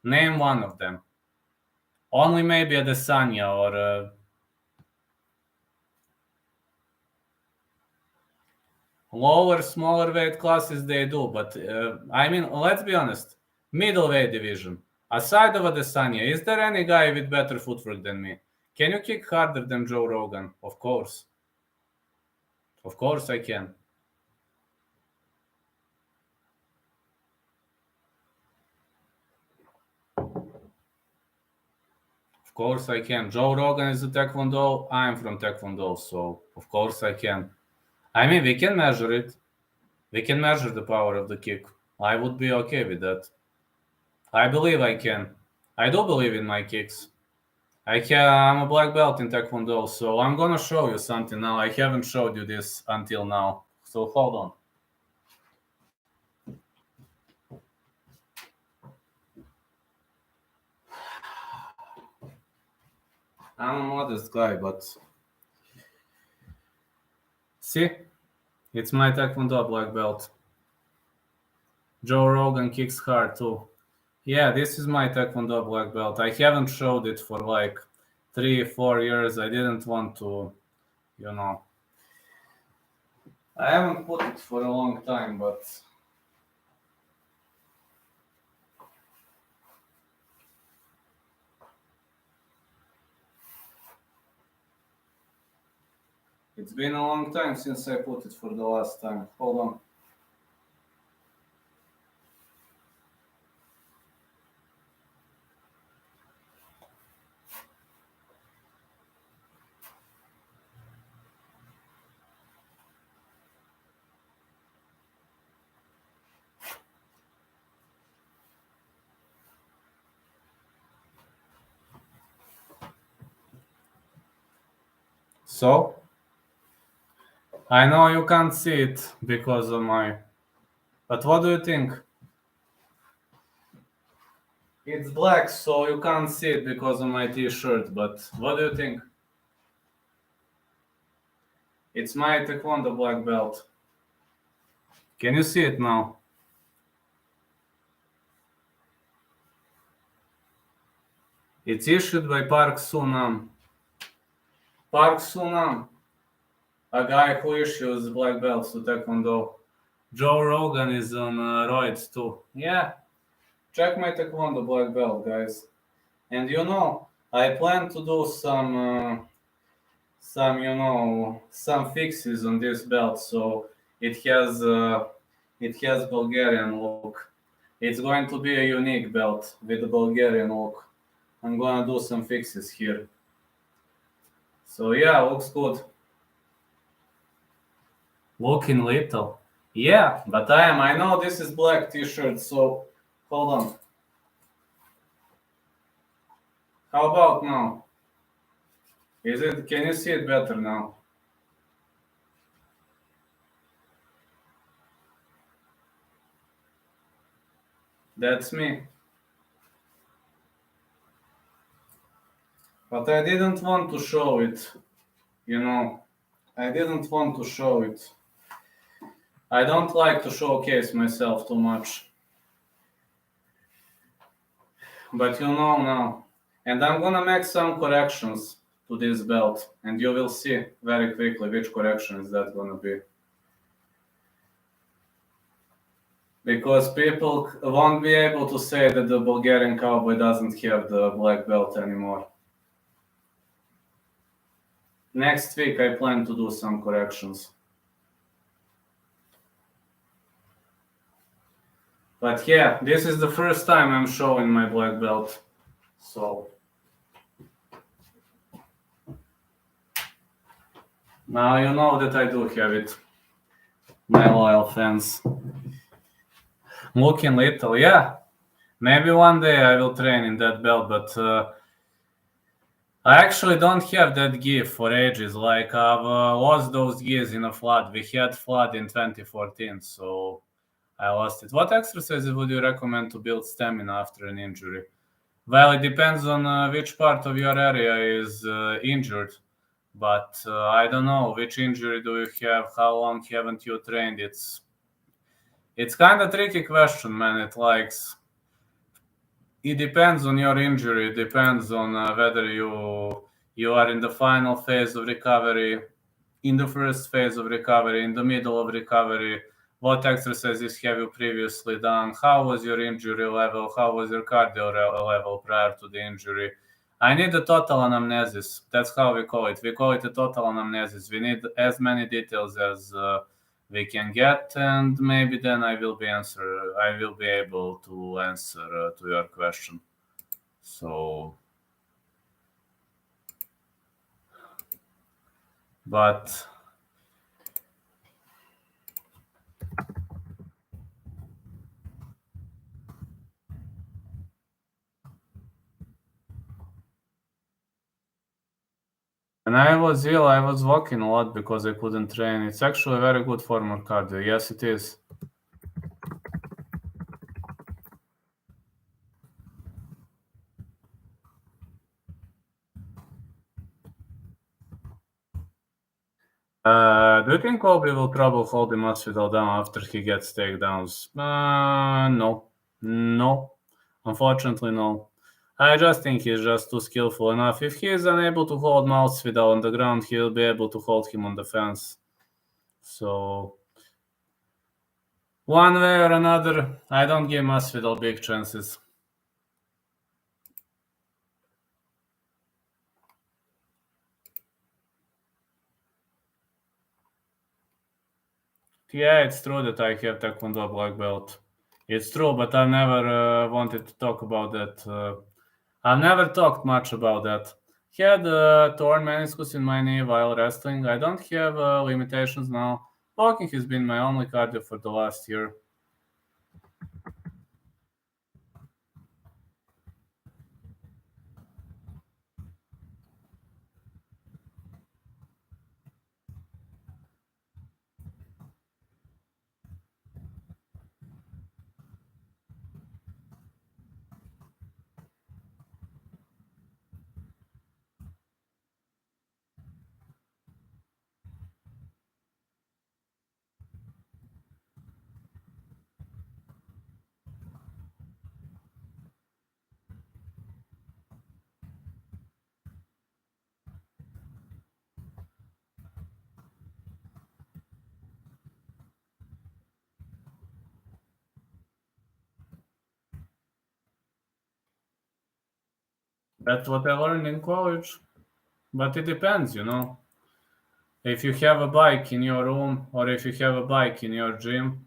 Name one of them. Only maybe Adesanya or lower, smaller weight classes they do. But I mean, let's be honest. Middleweight division. Aside of Adesanya, is there any guy with better footwork than me? Can you kick harder than Joe Rogan? Of course. Of course I can. Of course I can. Joe Rogan is a Taekwondo. I'm from Taekwondo, so of course I can. I mean, we can measure it. We can measure the power of the kick. I would be okay with that. I believe I can. I do believe in my kicks. I'm a black belt in Taekwondo, so I'm gonna show you something now. I haven't showed you this until now, so hold on. I'm a modest guy, but see, it's my Taekwondo black belt. Joe Rogan kicks hard too. Yeah, this is my Taekwondo black belt. I haven't showed it for like 3-4 years. I didn't want to, I haven't put it for a long time, but it's been a long time since I put it for the last time. Hold on. So, I know you can't see it because of but what do you think? It's black, so you can't see it because of my t-shirt, but what do you think? It's my Taekwondo black belt. Can you see it now? It's issued by Park Sunam. Park Sunam, a guy who issues black belts to Taekwondo. Joe Rogan is on roids too. Yeah, check my Taekwondo black belt, guys. And I plan to do some fixes on this belt, so it has Bulgarian look. It's going to be a unique belt with a Bulgarian look. I'm gonna do some fixes here. So yeah, looks good. Looking little. Yeah, but I know this is black t-shirt, so hold on. How about now? Can you see it better now? That's me. But I didn't want to show it, I didn't want to show it. I don't like to showcase myself too much. But now. And I'm gonna make some corrections to this belt, and you will see very quickly which correction is that gonna be. Because people won't be able to say that the Bulgarian Cowboy doesn't have the black belt anymore. Next week I plan to do some corrections. But yeah, this is the first time I'm showing my black belt. So now you know that I do have it, my loyal fans. Looking little, yeah. Maybe one day I will train in that belt, but I actually don't have that gi for ages. Like I've lost those gis in a flood. We had flood in 2014, so I lost it. What exercises would you recommend to build stamina after an injury? Well, it depends on which part of your area is injured. But I don't know, which injury do you have? How long haven't you trained? It's It's kind of tricky question, man. It depends on your injury. It depends on whether you are in the final phase of recovery, in the first phase of recovery, in the middle of recovery. What exercises have you previously done? How was your injury level? How was your cardio level prior to the injury? I need a total anamnesis. That's how we call it. We call it a total anamnesis. We need as many details as we can get, and maybe then I will be able to answer to your question. So, but when I was ill, I was walking a lot because I couldn't train. It's actually very good for more cardio. Yes, it is. Do you think Colby will trouble holding Masvidal down after he gets takedowns? No. No. Unfortunately, no. I just think he's just too skillful enough. If he is unable to hold Masvidal on the ground, he'll be able to hold him on the fence. So, one way or another, I don't give Masvidal big chances. Yeah, it's true that I have Taekwondo black belt. It's true, but I never wanted to talk about that. I've never talked much about that. Had torn meniscus in my knee while wrestling. I don't have limitations now. Walking has been my only cardio for the last year. That's what I learned in college. But it depends, you know. If you have a bike in your room or if you have a bike in your gym,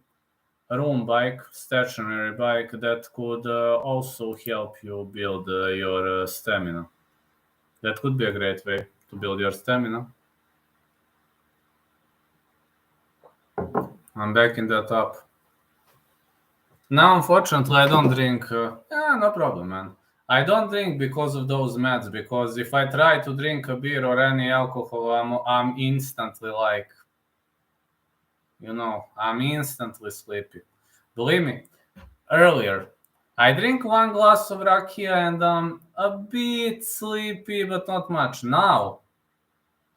a room bike, stationary bike, that could also help you build your stamina. That could be a great way to build your stamina. I'm backing that up. Now, unfortunately, I don't drink. No problem, man. I don't drink because of those meds. Because if I try to drink a beer or any alcohol, I'm instantly like, I'm instantly sleepy. Believe me, earlier, I drink one glass of rakia and I'm a bit sleepy, but not much. Now,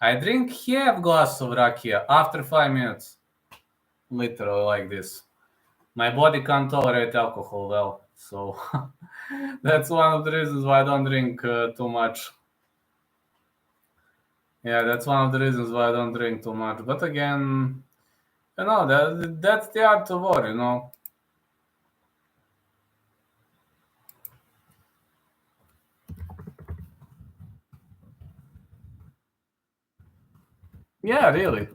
I drink half glass of rakia after 5 minutes. Literally like this. My body can't tolerate alcohol well, so that's one of the reasons why I don't drink too much. Yeah, that's one of the reasons why I don't drink too much. But again, that's the art of war. Yeah, really.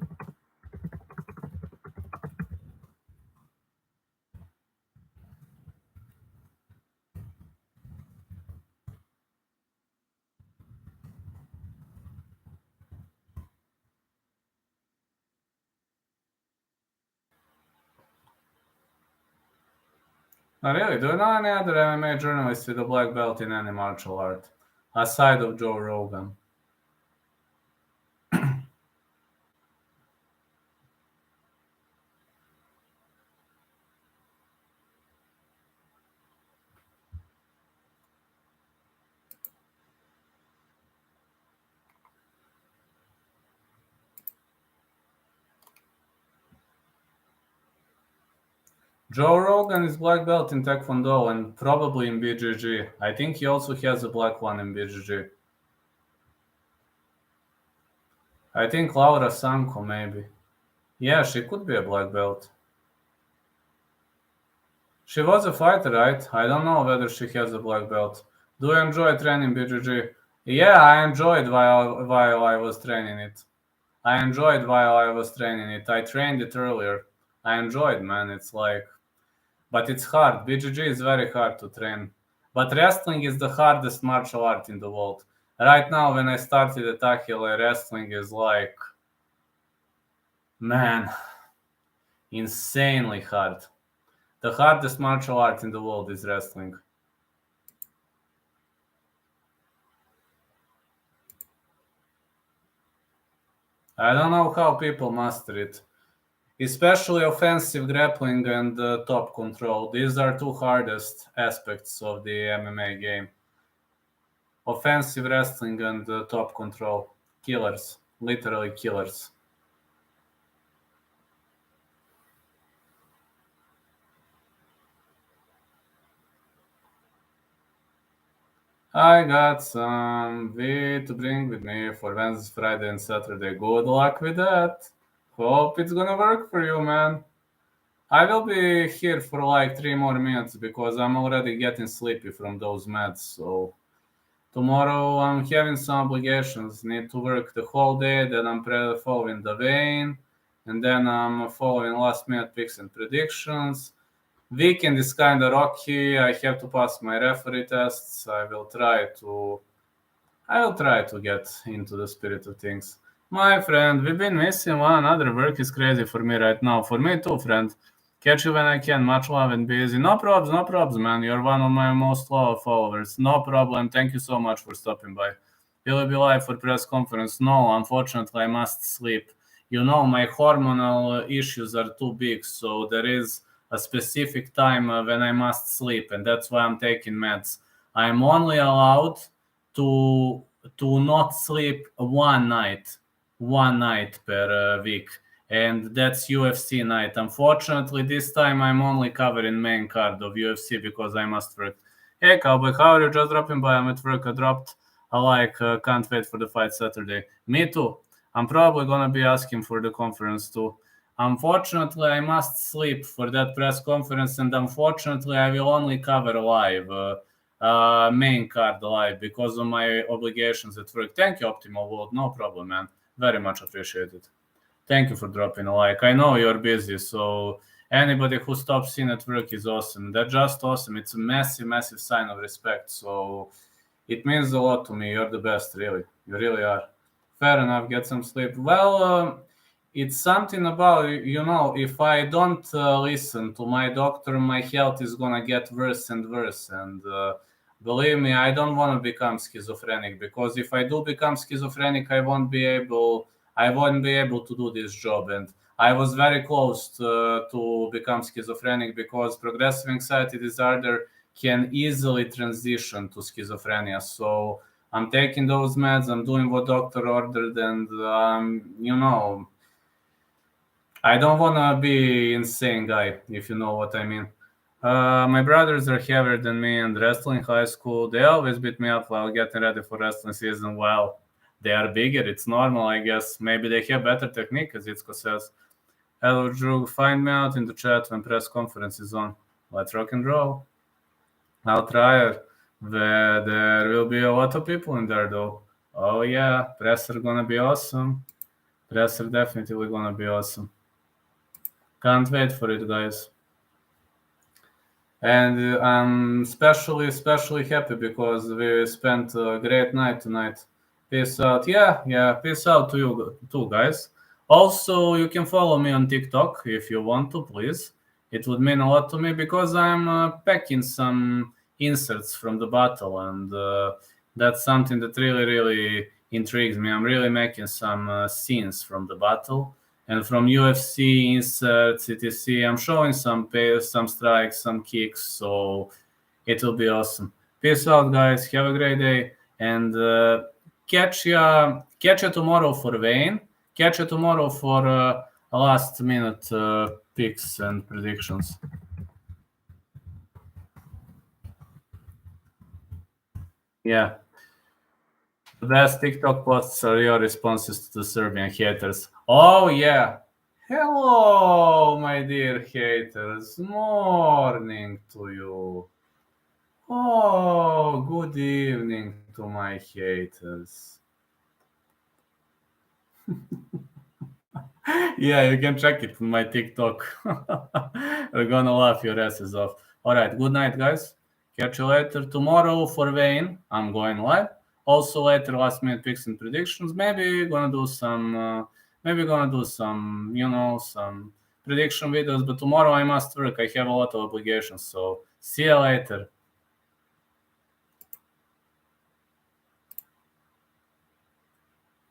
Really, do you know any other MMA journalist with a black belt in any martial art, aside of Joe Rogan? Joe Rogan is black belt in Taekwondo and probably in BJJ. I think he also has a black one in BJJ. I think Laura Sanko, maybe. Yeah, she could be a black belt. She was a fighter, right? I don't know whether she has a black belt. Do you enjoy training BJJ? Yeah, I enjoyed while I was training it. I enjoyed while I was training it. I trained it earlier. I enjoyed, man. It's like, but it's hard. BJJ is very hard to train. But wrestling is the hardest martial art in the world. Right now, when I started at Achille, wrestling is like, man, insanely hard. The hardest martial art in the world is wrestling. I don't know how people master it. Especially offensive grappling and top control. These are two hardest aspects of the MMA game. Offensive wrestling and top control. Killers. Literally killers. I got some weed to bring with me for Wednesday, Friday, and Saturday. Good luck with that. Hope it's gonna work for you, man. I will be here for like 3 more minutes because I'm already getting sleepy from those meds. So tomorrow I'm having some obligations. Need to work the whole day. Then I'm following the vein, and then I'm following last minute picks and predictions. Weekend is kind of rocky. I have to pass my referee tests. I will try to get into the spirit of things. My friend, we've been missing one another. Work is crazy for me right now. For me too, friend. Catch you when I can. Much love and busy. No problems, man. You're one of my most loyal followers. No problem. Thank you so much for stopping by. Will you be live for press conference? No, unfortunately, I must sleep. You know, my hormonal issues are too big, so there is a specific time when I must sleep, and that's why I'm taking meds. I'm only allowed to not sleep one night per week, and that's UFC night. Unfortunately, this time I'm only covering main card of UFC because I must work. Hey, Cowboy, how are you? Just dropping by. I'm at work. I dropped a like. Can't wait for the fight Saturday. Me too. I'm probably gonna be asking for the conference too. Unfortunately, I must sleep for that press conference, and unfortunately, I will only cover live, main card live because of my obligations at work. Thank you, Optimal World. No problem, man. Very much appreciated. Thank you for dropping a like. I know you're busy, so anybody who stops in at work is awesome. That's just awesome. It's a massive, massive sign of respect. So it means a lot to me. You're the best, really. You really are. Fair enough. Get some sleep. Well, it's something about, if I don't listen to my doctor, my health is gonna get worse and worse. And believe me, I don't want to become schizophrenic, because if I do become schizophrenic, I won't be able to do this job. And I was very close to become schizophrenic, because progressive anxiety disorder can easily transition to schizophrenia. So I'm taking those meds. I'm doing what doctor ordered, and I don't want to be insane guy, if you know what I mean. My brothers are heavier than me, and wrestling high school, they always beat me up while getting ready for wrestling season. Well, they are bigger. It's normal, I guess. Maybe they have better technique, as Itzko says. Hello, Drew. Find me out in the chat when press conference is on. Let's rock and roll. I'll try it. There will be a lot of people in there, though. Oh, yeah. Presser gonna be awesome. Presser definitely gonna be awesome. Can't wait for it, guys. And I'm especially happy because we spent a great night tonight. Peace out. Yeah. Peace out to you too, guys. Also, you can follow me on TikTok if you want to, please. It would mean a lot to me, because I'm packing some inserts from the battle, and that's something that really, really intrigues me. I'm really making some scenes from the battle. And from UFC inserts, etc. I'm showing some pays, some strikes, some kicks, so it will be awesome. Peace out, guys. Have a great day, and catch you tomorrow for Wayne. Catch you tomorrow for last minute picks and predictions. Yeah. The best TikTok posts are your responses to the Serbian haters. Oh, yeah. Hello, my dear haters. Morning to you. Oh, good evening to my haters. Yeah, you can check it on my TikTok. We're gonna laugh your asses off. All right, good night, guys. Catch you later. Tomorrow for Wayne, I'm going live. Also later, last minute picks and predictions. Maybe gonna do some. Some prediction videos. But tomorrow I must work. I have a lot of obligations. So see you later.